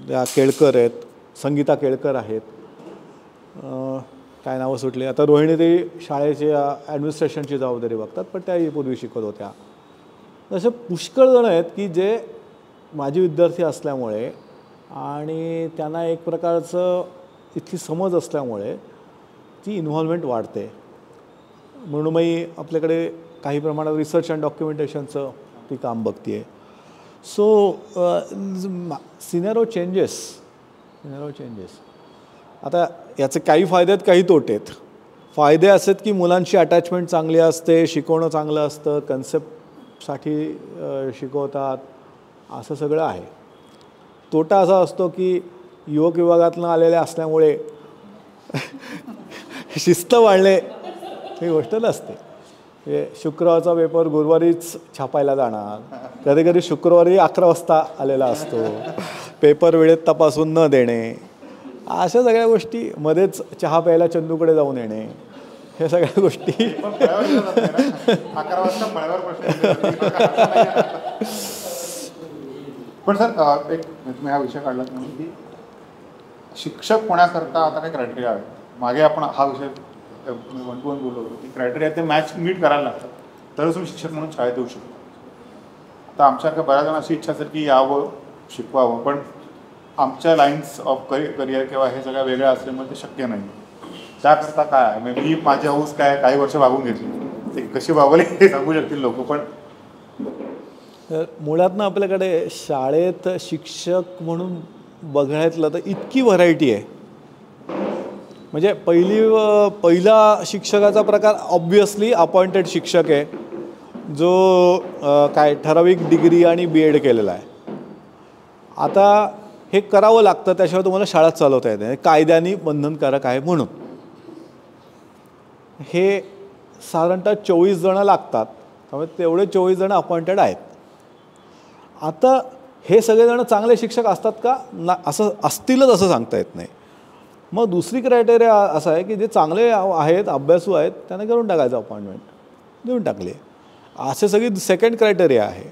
त्या केळकर आहेत, संगीता केळकर आहेत, काय नावं सुटली आता. रोहिणी ते शाळेची ॲडमिनिस्ट्रेशनची जबाबदारी बघतात, पण त्याही पूर्वी शिकत होत्या. असे पुष्कळ जण आहेत की जे माजी विद्यार्थी असल्यामुळे आणि त्यांना एक प्रकारचं इतकी समज असल्यामुळे ती इन्व्हॉल्वमेंट वाढते. म्हणून मी आपल्याकडे काही प्रमाणात रिसर्च अँड डॉक्युमेंटेशनचं ती काम बघते आहे. So scenario changes. आता याचे काही फायदे आहेत, काही तोटे आहेत. फायदे असे आहेत की मुलांची अटॅचमेंट चांगली असते, शिकवणं चांगलं असतं, कन्सेप्टसाठी शिकवतात, असं सगळं आहे. तोटा असा असतो की युवक विभागातून आलेले असल्यामुळे शिस्त वाढणे ही गोष्ट नसते. म्हणजे शुक्रवारचा पेपर गुरुवारीच छापायला जाणार, कधी कधी शुक्रवारी 11 वाजता आलेला असतो, पेपर वेळेत तपासून न देणे, अशा सगळ्या गोष्टी, मध्येच चहा प्यायला चंदूकडे जाऊन येणे, ह्या सगळ्या गोष्टी. पण फळ्यावर गेलं जात नाही ना. 11 वाजता फळ्यावर प्रश्न. पण सर एक तुम्ही हा विषय काढला म्हणून की शिक्षक होण्याकरता आता काही क्रायटेरिया आहे. मागे आपण हा विषय 1-to-1 बोललो होतो की क्रायटेरिया ते मीट करायला लागतात, तरच तुम्ही शिक्षक म्हणून शाळेत येऊ शकतो. आता आमच्याकडे बऱ्याच जण अशी इच्छा असेल की यावं, शिकवावं, पण आमच्या लाईन्स ऑफ करिअर किंवा हे सगळ्या वेगळ्या असल्यामुळे ते शक्य नाही. त्याकरता काय आहे, म्हणजे मी माझी हाऊस काय काही वर्ष भागून घेतली, ते कशी भागवली हे सांगू शकतील लोक. पण मुळातनं आपल्याकडे शाळेत शिक्षक म्हणून बघायतलं तर इतकी व्हरायटी आहे. म्हणजे पहिला शिक्षकाचा प्रकार ऑब्वियसली अपॉइंटेड शिक्षक आहे, जो काय ठराविक डिग्री आणि BEd केलेला आहे. आता हे करावं लागतं, त्याशिवाय तुम्हाला शाळा चालवता येत नाही, कायद्याने बंधनकारक आहे म्हणून. हे साधारणतः 24 जणं लागतात, त्यामुळे तेवढे 24 जणं अपॉइंटेड आहेत. आता हे सगळेजण चांगले शिक्षक असतात का ना, असं असतीलच असं सांगता येत नाही. मग दुसरी क्रायटेरिया असा आहे की जे चांगले आहेत, अभ्यासू आहेत, त्यांना करून टाकायचं, अपॉइंटमेंट देऊन टाकली. असे सगळी सेकंड क्रायटेरिया आहे.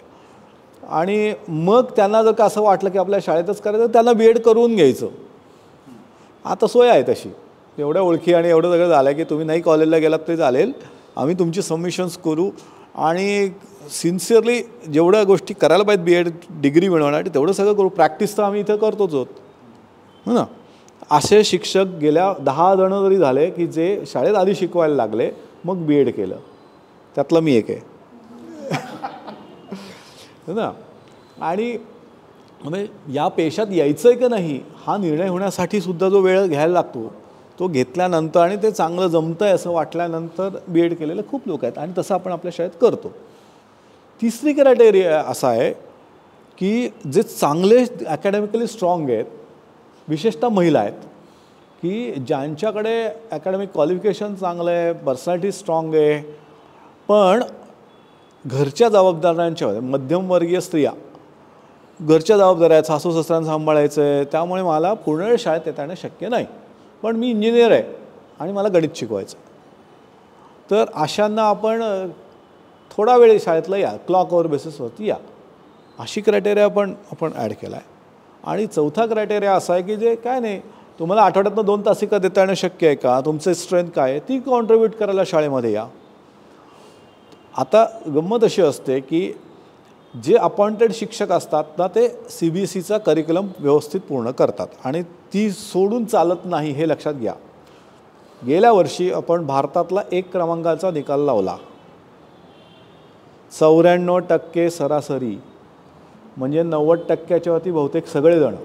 आणि मग त्यांना जर का असं वाटलं की आपल्या शाळेतच करायचं, त्यांना BEd करून घ्यायचं. आता सोय आहे तशी, एवढ्या ओळखी आणि एवढं सगळं झालं की तुम्ही नाही कॉलेजला गेलात तरी चालेल, आम्ही तुमची सबमिशन्स करू आणि सिन्सिअरली जेवढ्या गोष्टी करायला पाहिजेत BEd डिग्री मिळवण्यासाठी तेवढं सगळं करू. प्रॅक्टिस तर आम्ही इथं करतोच आहोत, हो ना. असे शिक्षक गेल्या 10 जणं जरी झाले की जे शाळेत आधी शिकवायला लागले मग BEd केलं, त्यातलं मी एक आहे, हो ना. आणि म्हणजे या पेशात यायचं आहे की नाही हा निर्णय होण्यासाठी सुद्धा जो वेळ घ्यायला लागतो, तो घेतल्यानंतर आणि ते चांगलं जमतं आहे असं वाटल्यानंतर BEd केलेले खूप लोक आहेत, आणि तसं आपण आपल्या शाळेत करतो. तिसरी क्रायटेरिया असा आहे की जे चांगले ॲकॅडमिकली स्ट्रॉंग आहेत, विशेषतः महिला आहेत, की ज्यांच्याकडे ॲकॅडमिक क्वालिफिकेशन चांगलं आहे, पर्सनॅलिटी स्ट्रॉंग आहे, पण घरच्या जबाबदाऱ्यांच्या मध्यमवर्गीय स्त्रिया, घरच्या जबाबदाऱ्या आहेत, सासू सासऱ्यांना सांभाळायचं आहे, त्यामुळे मला पूर्ण वेळ शाळेत येता येणं शक्य नाही, पण मी इंजिनियर आहे आणि मला गणित शिकवायचं, तर अशांना आपण थोडा वेळ शाळेतला या, क्लॉक ओवर बेसिसवरती या, अशी क्रायटेरिया आपण ॲड केला आहे. आणि चौथा क्रायटेरिया असा आहे की जे काय नाही, तुम्हाला आठवड्यातनं 2 तासिका देता येणं शक्य आहे का, तुमचं स्ट्रेंथ काय आहे, ती कॉन्ट्रीब्यूट करायला शाळेमध्ये या. आता गंमत अशी असते की जे अपॉइंटेड शिक्षक असतात ना, ते CBSEचा करिक्युलम व्यवस्थित पूर्ण करतात आणि ती सोडून चालत नाही, हे लक्षात घ्या. गेल्या वर्षी आपण भारतातला 1 क्रमांकाचा निकाल लावला, 94% सरासरी, म्हणजे 90%च्या वरती बहुतेक सगळेजण.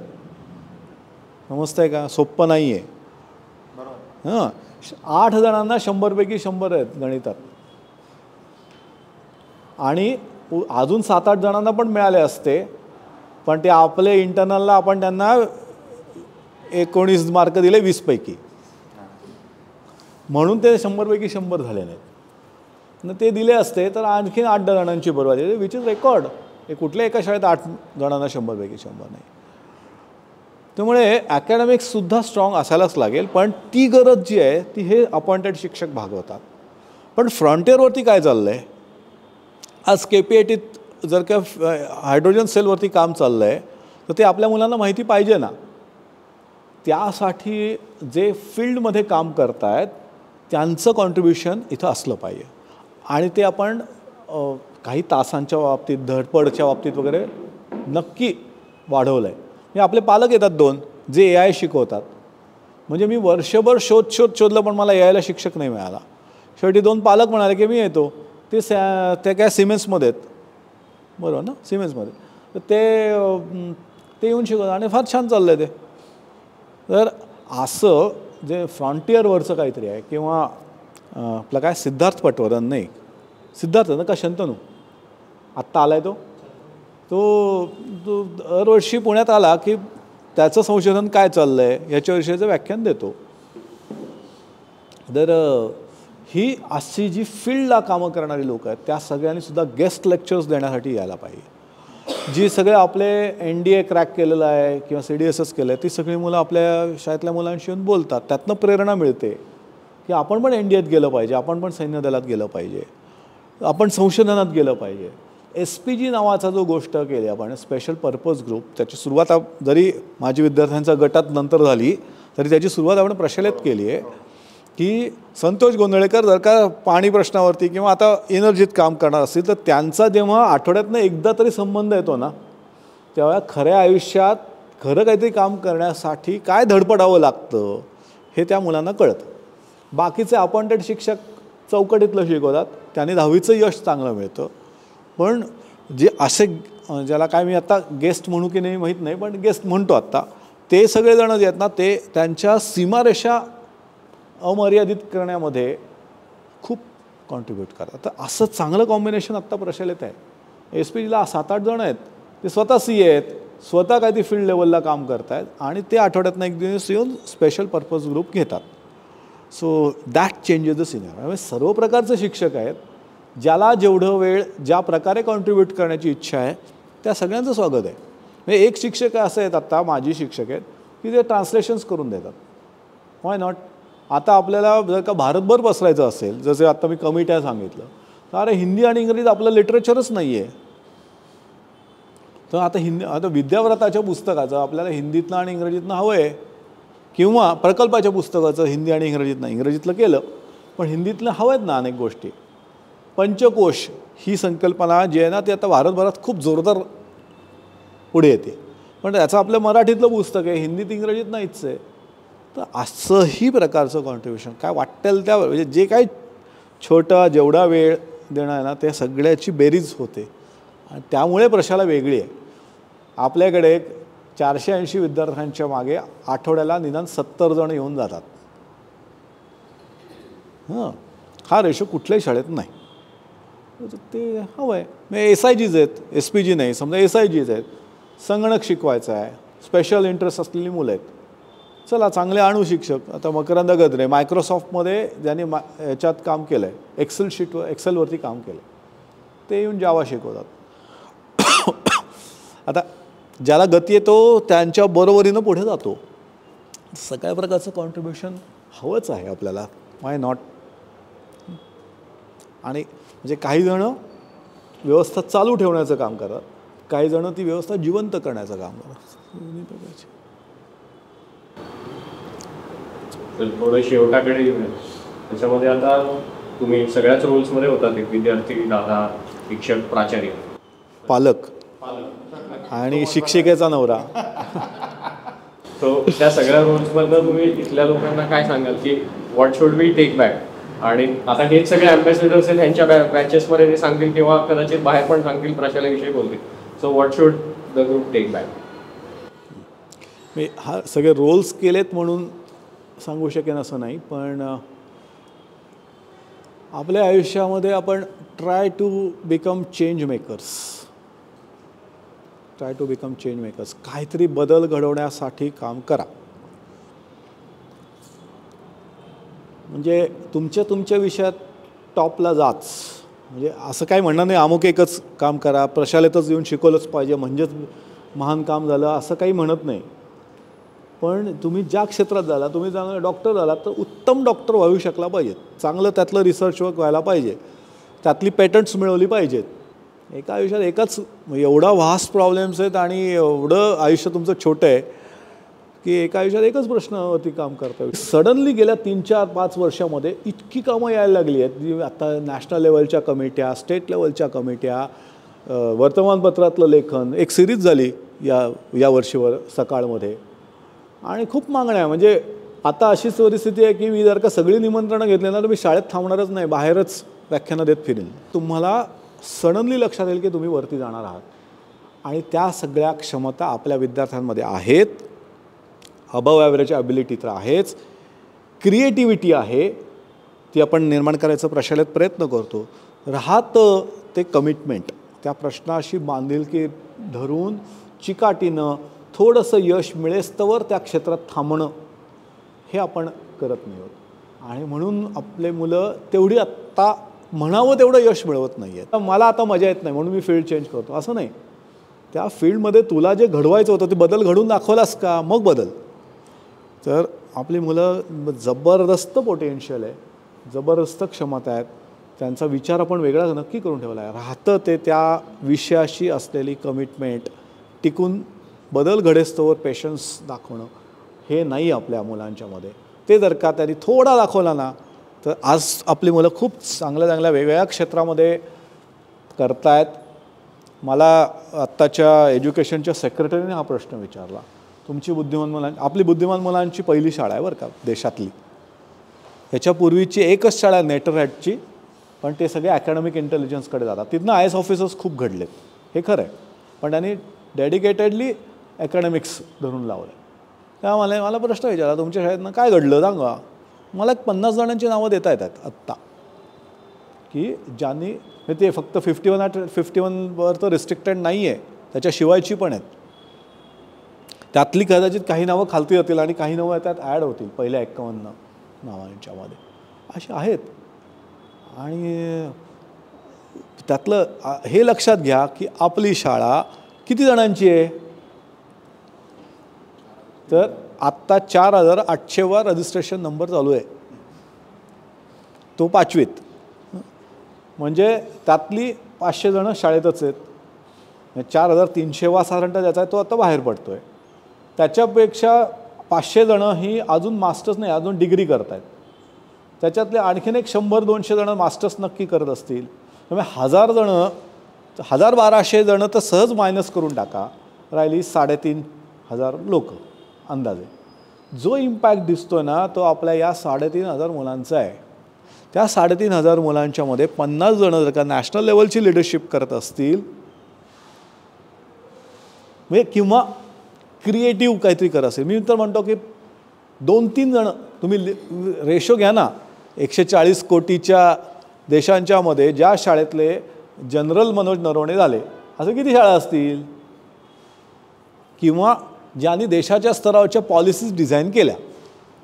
समजतंय का, सोप्पं नाही आहे. हां, 8 जणांना 100पैकी 100 आहेत गणितात, आणि अजून 7-8 जणांना पण मिळाले असते, पण ते आपले इंटरनलला आपण त्यांना 19 मार्क दिले 20 पैकी, म्हणून ते 100पैकी 100 झाले नाहीत. ते दिले असते तर आणखीन 8 जणांची बरोबर, विच इज रेकॉर्ड. हे कुठल्या एका शाळेत 8 जणांना 100पैकी 100 नाही. त्यामुळे ॲकॅडमिक्ससुद्धा स्ट्रॉंग असायलाच लागेल, पण ती गरज जी आहे ती हे अपॉइंटेड शिक्षक भागवतात. पण फ्रंटियरवरती काय चाललं आहे, आज KPITत जर का हायड्रोजन सेलवरती काम चाललं आहे तर ते आपल्या मुलांना माहिती पाहिजे ना. त्यासाठी जे फील्डमध्ये काम करत आहेत त्यांचं कॉन्ट्रिब्युशन इथं असलं पाहिजे, आणि ते आपण काही तासांच्या बाबतीत, धडपडच्या बाबतीत वगैरे नक्की वाढवलं आहे. हे आपले पालक येतात 2 जे AI शिकवतात, म्हणजे मी वर्षभर शोधलं पण मला AI ला शिक्षक नाही मिळाला. शेवटी 2 पालक म्हणाले की मी येतो, ते काय सिमेन्समध्ये आहेत, बरोबर ना, सिमेन्समध्ये, तर ते येऊन शिकवतात आणि फार छान चाललं आहे ते. तर असं जे फ्रॉन्टियरवरचं काहीतरी आहे, किंवा आपलं काय सिद्धार्थ पटवर्धन, नाही सिद्धार्थ ना का शंतनू आत्ता आला आहे, तो दरवर्षी पुण्यात आला की त्याचं संशोधन काय चाललं आहे ह्याच्याविषयीचं व्याख्यान देतो. तर ही अशी जी फील्डला कामं करणारी लोक आहेत त्या सगळ्यांनी सुद्धा गेस्ट लेक्चर्स देण्यासाठी यायला पाहिजे. जी सगळे आपले NDA क्रॅक केलेलं आहे किंवा CDSS केलं आहे ती सगळी मुलं आपल्या शाळेतल्या मुलांशी येऊन बोलतात. त्यातनं प्रेरणा मिळते की आपण पण NDAत गेलं पाहिजे, आपण पण सैन्य दलात गेलं पाहिजे, आपण संशोधनात गेलं पाहिजे. SPG नावाचा जो गोष्ट केली आपण स्पेशल पर्पज ग्रुप, त्याची सुरुवात जरी माजी विद्यार्थ्यांच्या गटात नंतर झाली तरी त्याची सुरुवात आपण प्रशालेत केली आहे की संतोष गोंधळेकर जर का पाणी प्रश्नावरती किंवा आता एनर्जीत काम करणार असतील तर त्यांचा जेव्हा आठवड्यातनं एकदा तरी संबंध येतो ना तेव्हा खऱ्या आयुष्यात खरं काहीतरी काम करण्यासाठी काय धडपडावं लागतं हे त्या मुलांना कळतं. बाकीचे अपॉइंटेड शिक्षक चौकटीतलं शिकवतात, त्यांनी 10वीचं यश चांगलं मिळतं. पण जे असे ज्याला काय मी आत्ता गेस्ट म्हणू की नाही माहीत नाही, पण गेस्ट म्हणतो आत्ता, ते सगळेजण जे आहेत ना ते त्यांच्या सीमारेषा अमर्यादित करण्यामध्ये खूप कॉन्ट्रीब्यूट करतात. तर असं चांगलं कॉम्बिनेशन आत्ता प्रशालेत आहे. SPGला 7-8 जण आहेत, ते स्वतः CA आहेत, स्वतः काही ते फील्ड लेवलला काम करत आहेत आणि ते आठवड्यातनं एक दिवस येऊन स्पेशल पर्पज ग्रुप घेतात. So that changes the senior. म्हणजे सर्व प्रकारचे शिक्षक आहेत, ज्याला जेवढं वेळ ज्या प्रकारे कॉन्ट्रीब्यूट करण्याची इच्छा आहे त्या सगळ्यांचं स्वागत आहे. म्हणजे एक शिक्षक असे आहेत आत्ता माजी शिक्षक आहेत की ते ट्रान्सलेशन्स करून देतात. Why not. आता आपल्याला जर का भारतभर पसरायचं असेल, जसे आत्ता मी कमिट्या सांगितलं, तर अरे हिंदी आणि इंग्रजीत आपलं लिटरेचरच नाही आहे. तर आता विद्याव्रताच्या पुस्तकाचं आपल्याला हिंदीतनं आणि इंग्रजीतनं हवं आहे किंवा प्रकल्पाच्या पुस्तकाचं हिंदी आणि इंग्रजीतनं, इंग्रजीतलं केलं पण हिंदीतलं हवं आहेत ना अनेक गोष्टी. पंचकोश ही संकल्पना जी आहे ना ती आता भारतभरात खूप जोरदार पुढे येते, पण त्याचं आपलं मराठीतलं पुस्तक आहे, हिंदीत इंग्रजीत नाहीच आहे. तर असंही प्रकारचं कॉन्ट्रीब्युशन काय वाटेल त्या म्हणजे जे काही छोटा जेवढा वेळ देणं आहे ना त्या सगळ्याची बेरीज होते आणि त्यामुळे प्रशाला वेगळी आहे. आपल्याकडे 480 विद्यार्थ्यांच्या मागे आठवड्याला निदान 70 जण येऊन जातात. हा रेशो कुठल्याही शाळेत नाही. ते हवं आहे. म्हणजे SIGs आहेत, SPG नाही, समजा SIGs आहेत, संगणक शिकवायचं आहे, स्पेशल इंटरेस्ट असलेली मुलं आहेत, चला चांगले आणू शिक्षक. आता मकरंद गद्रे मायक्रोसॉफ्टमध्ये ज्यांनी ह्याच्यात काम केलं आहे, एक्सेलवरती काम केलं, ते येऊन जावा शिकवतात. आता ज्याला गती येतो त्यांच्या बरोबरीनं पुढे जातो. सगळ्या प्रकारचं कॉन्ट्रीब्युशन हवंच आहे आपल्याला. Why not. आणि म्हणजे काही जणं व्यवस्था चालू ठेवण्याचं काम करतात, काही जणं ती व्यवस्था जिवंत करण्याचं काम करतात. थोडं शेवटाकडे येऊया. त्याच्यामध्ये आता तुम्ही सगळ्याच रोल्समध्ये होतात, एक विद्यार्थी, दादा, शिक्षक, प्राचार्य, पालक आणि शिक्षिकेचा नवरा. तो त्या सगळ्या रोल्समधनं तुम्ही इथल्या लोकांना काय सांगाल की what should we take back? आणि आता हेच सगळे अँबॅसेडर्स आहेत, ह्यांच्या बॅचेसमध्ये ते सांगतील किंवा कदाचित बाहेर पण सांगतील, प्रशालेविषयी बोलतील. So what should the group take back? मी हा सगळे रोल्स केलेत म्हणून सांगू शकेन असं नाही, पण आपल्या आयुष्यामध्ये आपण try to become change makers. काहीतरी बदल घडवण्यासाठी काम करा. म्हणजे तुमच्या विषयात टॉपला जाच. म्हणजे असं काय म्हणणं नाही अमुक एकच काम करा, प्रशालेतच येऊन शिकवलंच पाहिजे म्हणजेच महान काम झालं असं काही म्हणत नाही. पण तुम्ही ज्या क्षेत्रात झाला, तुम्ही चांगला डॉक्टर झाला तर उत्तम डॉक्टर व्हायू शकला पाहिजेत, चांगलं त्यातलं रिसर्च वर्क व्हायला पाहिजे, त्यातली पेटंट्स मिळवली पाहिजेत. एका आयुष्यात एकाच एवढा व्हास्ट प्रॉब्लेम्स आहेत आणि एवढं आयुष्य तुमचं छोटं आहे की एका आयुष्यात एकच प्रश्नावरती काम करता येईल. सडनली गेल्या 3-4-5 वर्षामध्ये इतकी कामं यायला लागली आहेत जी आता नॅशनल लेवलच्या कमिट्या, स्टेट लेवलच्या कमिट्या, वर्तमानपत्रातलं लेखन, एक सिरीज झाली या वर्षीवर सकाळमध्ये आणि खूप मागण्या आहे. म्हणजे आता अशीच परिस्थिती आहे की मी जर का सगळी निमंत्रणं घेतली ना तर मी शाळेत थांबणारच नाही, बाहेरच व्याख्यानं देत फिरेन. तुम्हाला सडनली लक्षात येईल की तुम्ही वरती जाणार आहात आणि त्या सगळ्या क्षमता आपल्या विद्यार्थ्यांमध्ये आहेत. अबव ॲव्हरेज ॲबिलिटी तर आहेच, क्रिएटिव्हिटी आहे, ती आपण निर्माण करायचा प्रशालेत प्रयत्न करतो. राहतं ते कमिटमेंट, त्या प्रश्नाशी बांधिलकी धरून चिकाटीनं थोडंसं यश मिळेस्तवर त्या क्षेत्रात थांबणं हे आपण करत नाही आहोत. आणि म्हणून आपले मुलं तेवढी आत्ता म्हणावं तेवढं यश मिळवत नाही आहेत. मला आता मजा येत नाही म्हणून मी फील्ड चेंज करतो असं नाही. त्या फील्डमध्ये तुला जे घडवायचं होतं ते बदल घडवून दाखवलास का, मग बदल. तर आपली मुलं जबरदस्त पोटेन्शियल आहे, जबरदस्त क्षमता आहेत, त्यांचा विचार आपण वेगळा नक्की करून ठेवला आहे. राहतं ते त्या विषयाशी असलेली कमिटमेंट, टिकून बदल घडेस्तोवर पेशन्स दाखवणं, हे नाही आपल्या मुलांच्यामध्ये. ते जर का त्यांनी थोडा दाखवला ना, तर आज आपली मुलं खूप चांगल्या चांगल्या वेगवेगळ्या क्षेत्रामध्ये करतायत. मला आत्ताच्या एज्युकेशनच्या सेक्रेटरीने हा प्रश्न विचारला, तुमची बुद्धिमान मुलांची, आपली बुद्धिमान मुलांची पहिली शाळा आहे बरं का देशातली. ह्याच्यापूर्वीची एकच शाळा आहे नेटरहॅटची, पण ते सगळे अकॅडमिक इंटेलिजन्सकडे जातात. तिथनं IAS ऑफिसर्स खूप घडलेत, हे खरं आहे, पण त्यांनी डेडिकेटेडली अकॅडमिक्स धरून लावलं. त्यामुळे मला प्रश्न विचारला, तुमच्या शाळेतनं काय घडलं सांगा. मला 50 जणांची नावं देता येतात आत्ता, की ज्यांनी, ते फक्त 51 तर रिस्ट्रिक्टेड नाही आहे, त्याच्याशिवायची पण आहेत. त्यातली कदाचित काही नावं खालती जातील आणि काही नावं त्यात ॲड होतील पहिल्या 51 नावांच्यामध्ये, अशी आहेत. आणि त्यातलं हे लक्षात घ्या की आपली शाळा किती जणांची आहे, तर आत्ता 4800वा रजिस्ट्रेशन नंबर चालू आहे, तो 5वीत. म्हणजे त्यातली 500 जणं शाळेतच आहेत. 4300वा साधारणतः ज्याचा आहे तो आता बाहेर पडतो आहे. त्याच्यापेक्षा 500 जणं ही अजून मास्टर्स नाही, अजून डिग्री करत आहेत. त्याच्यातले आणखीन एक 100-200 जणं मास्टर्स नक्की करत असतील. त्यामुळे 1000 जणं, 1200 जणं तर सहज मायनस करून टाका, राहिली 3500 लोक अंदाजे. जो इम्पॅक्ट दिसतोय ना, तो आपल्या या 3500 मुलांचा आहे. त्या 3500 मुलांच्यामध्ये 50 जणं जर का नॅशनल लेवलची लिडरशिप करत असतील, म्हणजे किंवा क्रिएटिव्ह काहीतरी करत असेल, मी तर म्हणतो की 2-3 जणं, तुम्ही रेशो घ्या ना, 140 कोटीच्या देशांच्यामध्ये ज्या शाळेतले जनरल मनोज नरवणे झाले, असे किती शाळा असतील, किंवा ज्यांनी देशाच्या स्तरावरच्या पॉलिसीज डिझाईन केल्या,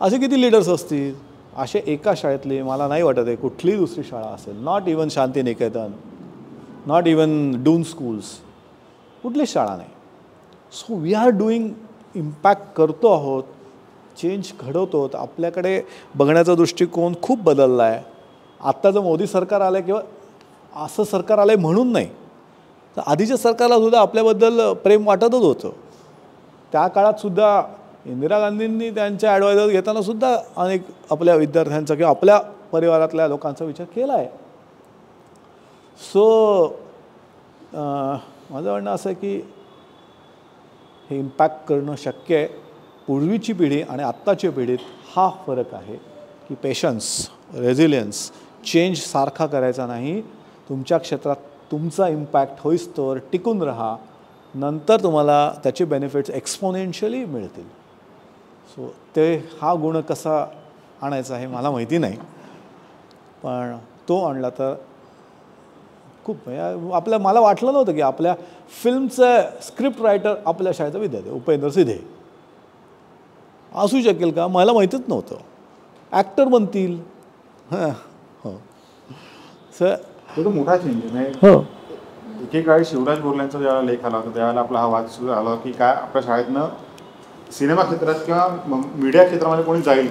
असे किती लीडर्स असतील. असे एका शाळेतले मला नाही वाटत आहे कुठलीही दुसरी शाळा असेल, not even Shantiniketan, not even Doon schools, कुठलीच शाळा नाही. So we are doing, impact करतो आहोत, चेंज घडवतो. आपल्याकडे बघण्याचा दृष्टिकोन खूप बदलला आहे. आत्ता जर मोदी सरकार आलं किंवा असं सरकार आलं आहे म्हणून नाही, तर आधीच्या सरकारला सुद्धा आपल्याबद्दल प्रेम वाटतच होतं. त्या काळातसुद्धा इंदिरा गांधींनी त्यांच्या ॲडवायझर घेताना सुद्धा अनेक आपल्या विद्यार्थ्यांचा किंवा आपल्या परिवारातल्या लोकांचा विचार केला आहे. सो माझं म्हणणं असं आहे की हे इम्पॅक्ट करणं शक्य आहे. पूर्वीची पिढी आणि आत्ताच्या पिढीत हा फरक आहे की पेशन्स, रेझिलियन्स, चेंज सारखा करायचा नाही. तुमच्या क्षेत्रात तुमचा इम्पॅक्ट होईस्तोवर टिकून राहा, नंतर तुम्हाला त्याचे बेनिफिट्स एक्सपोनेन्शियली मिळतील. सो ते हा गुण कसा आणायचा हे मला माहिती नाही, पण तो आणला तर खूप. आपल्या मला वाटलं नव्हतं की आपल्या फिल्मचं स्क्रिप्ट रायटर आपल्या शाळेचा विद्यार्थी उपेंद्र सिधे असू शकेल का, मला माहीतच नव्हतं. ॲक्टर बनतील. हां हो सर, तो मोठा चेंज आहे. हो, एकेकाळी शिवराज बोरल्यांचा ज्यावेळेला लेख आला होता त्यावेळेला आपला हा वाद सुरू आला की काय आपल्या शाळेतनं सिनेमा क्षेत्रात किंवा मीडिया क्षेत्रामध्ये कोणी जाईल,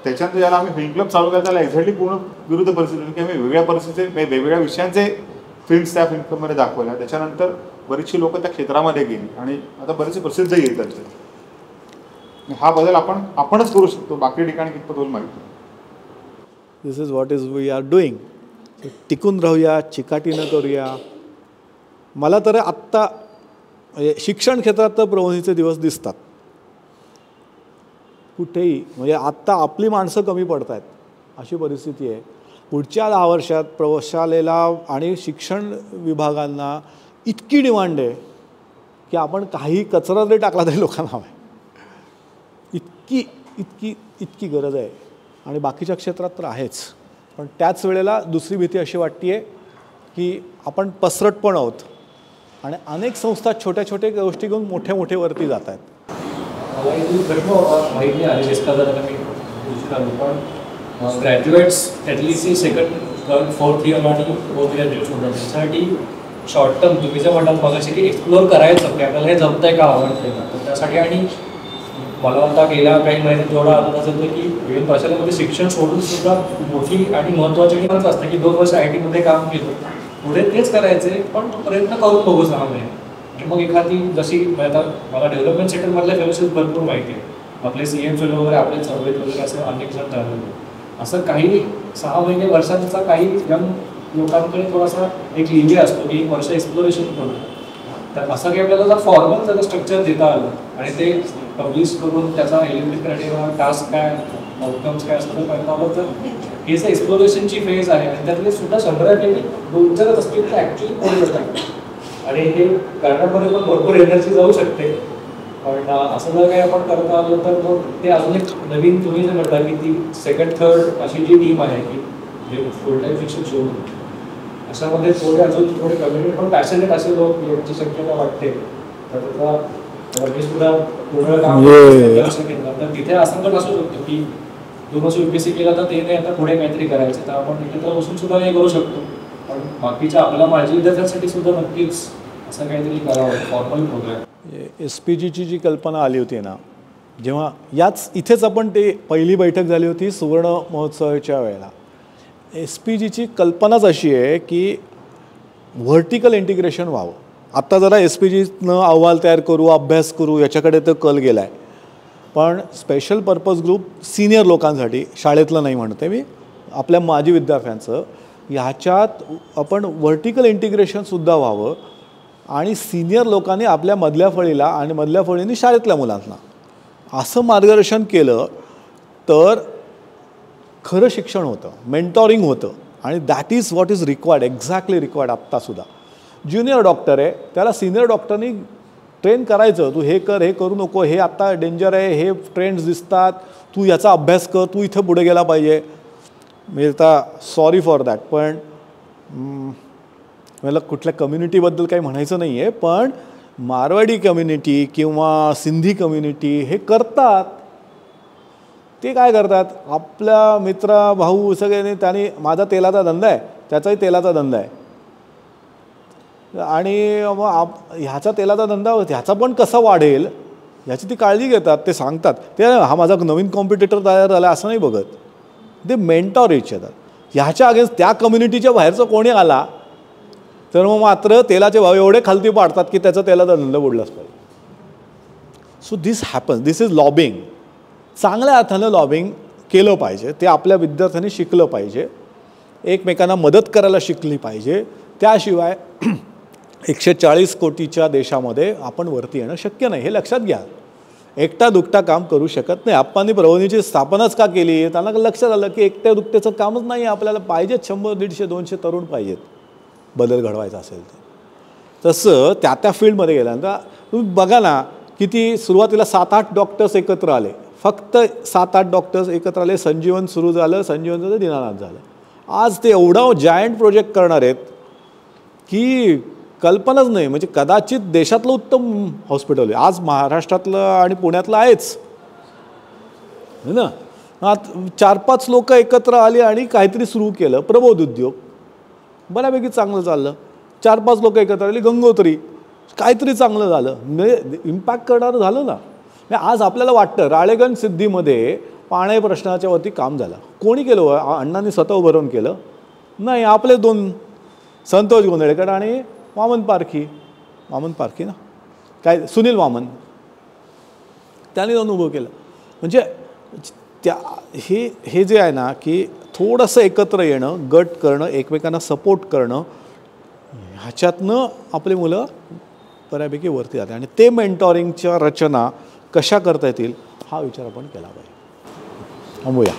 त्याच्यानंतर ज्याला आम्ही फिल्म क्लब चालू केला त्याला एक्झॅक्टली पूर्ण विरुद्ध परिस्थिती होती की आम्ही वेगवेगळ्या परिस्थितीचे वेगवेगळ्या विषयांचे फिल्म्स त्या फिल्म क्लबमध्ये दाखवल्या. त्याच्यानंतर बरीचशी लोकं त्या क्षेत्रामध्ये गेली आणि आता बरेचसे प्रसिद्धही येतात. हा बदल आपणच करू शकतो, बाकी ठिकाणी कितपत होईल माहिती. This is what is we are doing. टिकून राहूया, चिकाटीनं करूया. मला तर आत्ता शिक्षण क्षेत्रात तर प्रबोधिनीचे दिवस दिसतात कुठेही. म्हणजे आत्ता आपली माणसं कमी पडत आहेत अशी परिस्थिती आहे. पुढच्या 10 वर्षात प्रशालेला आणि शिक्षण विभागांना इतकी डिमांड आहे की आपण काही कचरा जरी टाकला तरी लोकांना हवं आहे. इतकी गरज आहे. आणि बाकीच्या क्षेत्रात तर आहेच, पण त्याच वेळेला दुसरी भीती अशी वाटते आहे की आपण पसरट पण आहोत आणि अनेक संस्था छोट्या छोट्या गोष्टी घेऊन मोठे वरती जात आहेत. माहिती आली दिसतात मी उशीर आलो, पण graduates at least second, third, fourth year आणि फोर्थ इयर स्टुडंट्ससाठी शॉर्ट टर्म तुम्ही जे म्हणतात मगाशी की एक्सप्लोअर करायचं की आपल्याला हे जमतंय का आवडतंय का, तर त्यासाठी आणि मला आता गेल्या काही महिन्यात जेवढा अंदाज येतो की विविध भाषांमध्ये शिक्षण सोडून सुद्धा मोठी आणि महत्त्वाची आणि खरंच असतं की 2 वर्ष IT मध्ये काम केलं पुढे तेच करायचे, पण प्रयत्न करून बघू 6 महिने. आणि मग एखादी जशी आता मला डेव्हलपमेंट सेक्टरमधल्या फेलोशिप भरपूर माहिती आहे, आपले CM फेलो वगैरे आपले चळवळीत वगैरे असं अनेक जण ठरवले. असं काही 6 महिने वर्षांचा काही यंग लोकांकडे थोडासा एक लिव्हे असतो की 1 वर्ष एक्सप्लोरेशन करू. तर असं काही आपल्याला जर फॉर्मल सगळं स्ट्रक्चर देता आलं आणि ते पब्लिश करून त्याचा एलिमिनेट क्रायटेरिया, टास्क काय, आउटकम्स काय असं करता आलं तर हे जे एक्सप्लोरेशनची फेज आहे आणि त्यातले सुद्धा 100 2-4 असतील तर ॲक्च्युली पुढे जातात. आणि हे करण्यामध्ये पण भरपूर एनर्जी जाऊ शकते, पण असं जर काही आपण करता आलं तर मग ते अजून एक नवीन तुम्ही जे म्हणता की ती 2nd, 3rd अशी जी टीम आहे की जे फुल टाईम शिक्षण शोधून अशामध्ये थोडे अजून थोडे कम्युनिटी पण पॅशनेट असे लोक यांची शक्यता वाटते. तर त्याचा रमेश सुद्धा पूर्ण काम करू शकेल ना, तर तिथे असं पण असू शकतो की 2 वर्ष UPSC केला तर ते नाही आता पुढे काहीतरी करायचं, तर आपण एकत्र बसून सुद्धा हे करू शकतो. पण बाकीच्या आपल्या माझी विद्यार्थ्यांसाठी सुद्धा नक्कीच असं काहीतरी करावं फॉर्मल प्रोग्राम. SPGची जी कल्पना आली होती ना, जेव्हा इथेच आपण ते पहिली बैठक झाली होती सुवर्ण महोत्सवाच्या वेळेला. SPGची कल्पनाच अशी आहे की व्हर्टिकल इंटिग्रेशन व्हावं. आत्ता जरा SPGनं अहवाल तयार करू, अभ्यास करू याच्याकडे तर कल गेला आहे, पण स्पेशल पर्पज ग्रुप सिनियर लोकांसाठी, शाळेतलं नाही म्हणते मी, आपल्या माजी विद्यार्थ्यांचं, ह्याच्यात आपण व्हर्टिकल इंटिग्रेशनसुद्धा व्हावं आणि सिनियर लोकांनी आपल्या मधल्या फळीला आणि मधल्या फळीने शाळेतल्या मुलांना असं मार्गदर्शन केलं तर खरं शिक्षण होतं, मेंटॉरिंग होतं. आणि that is what is required, exactly required. आत्तासुद्धा ज्युनियर डॉक्टर आहे त्याला सिनियर डॉक्टरनी ट्रेन करायचं, तू हे कर, हे करू नको, हे आत्ता डेंजर आहे, हे ट्रेंड्स दिसतात, तू याचा अभ्यास कर, तू इथं पुढे गेला पाहिजे. मी आता सॉरी फॉर दॅट, पण मला कुठल्या कम्युनिटीबद्दल काही म्हणायचं नाही आहे, पण मारवाडी कम्युनिटी किंवा सिंधी कम्युनिटी हे करतात. ते काय करतात, आपल्या मित्र भाऊ सगळ्यांनी, त्याने माझा तेलाचा धंदा आहे, त्याचाही तेलाचा धंदा आहे, आणि मग ह्याचा तेलाचा धंदा ह्याचा पण कसा वाढेल ह्याची ती काळजी घेतात. ते सांगतात, ते हा माझा नवीन कॉम्पिटिटर तयार झाला असं नाही बघत, ते मेंटॉर इच अदर. ह्याच्या अगेन्स्ट त्या कम्युनिटीच्या बाहेरचं कोणी आला तर मग मात्र तेलाचे भाव एवढे खालती पाडतात की त्याचा तेलाचा धंदा बुडलाच पाहिजे. So this happens, this is lobbying. चांगल्या अर्थानं लॉबिंग केलं पाहिजे, ते आपल्या विद्यार्थ्यांनी शिकलं पाहिजे, एकमेकांना मदत करायला शिकली पाहिजे. त्याशिवाय 140 कोटीच्या देशामध्ये आपण वरती येणं शक्य नाही, हे लक्षात घ्या. एकटा दुकटा काम करू शकत नाही. आप्पांनी प्रबोधिनीची स्थापनाच का केली, त्यांना लक्षात आलं की एकट्या दुकट्याचं कामच नाही, आपल्याला पाहिजेत 100, 150, 200 तरुण पाहिजेत बदल घडवायचा असेल तर. तसं त्या फील्डमध्ये गेल्यानंतर तुम्ही बघा ना, किती सुरुवातीला 7-8 डॉक्टर्स एकत्र आले, फक्त 7-8 डॉक्टर्स एकत्र आले. संजीवन सुरू झालं, संजीवनचं दीनानाथ झालं. आज ते एवढा जायंट प्रोजेक्ट करणार आहेत की कल्पनाच नाही. म्हणजे कदाचित देशातलं उत्तम हॉस्पिटल आहे आज, महाराष्ट्रातलं आणि पुण्यातलं आहेच ना. 4-5 लोक एकत्र आली आणि काहीतरी सुरू केलं, प्रबोध उद्योग, बऱ्यापैकी चांगलं चाललं. 4-5 लोक एकत्र आली, गंगोत्री, काहीतरी चांगलं झालं, म्हणजे इम्पॅक्ट करणारं झालं ना. आज आपल्याला वाटतं राळेगण सिद्धीमध्ये पाणी प्रश्नाच्या वरती काम झालं, कोणी केलं? अण्णांनी स्वतः उभं राहून केलं नाही, आपले 2 संतोष गोंधळेकर आणि वामन पारखी ना, काय सुनील वामन, त्यांनी जाऊन उभं केलं. म्हणजे हे जे आहे ना की थोडंसं एकत्र येणं, गट करणं, एकमेकांना सपोर्ट करणं, ह्याच्यातनं आपली मुलं बऱ्यापैकी वरती जाते. आणि ते मेंटॉरिंगच्या रचना कशा करता येतील हा विचार आपण केला पाहिजे. थांबूया.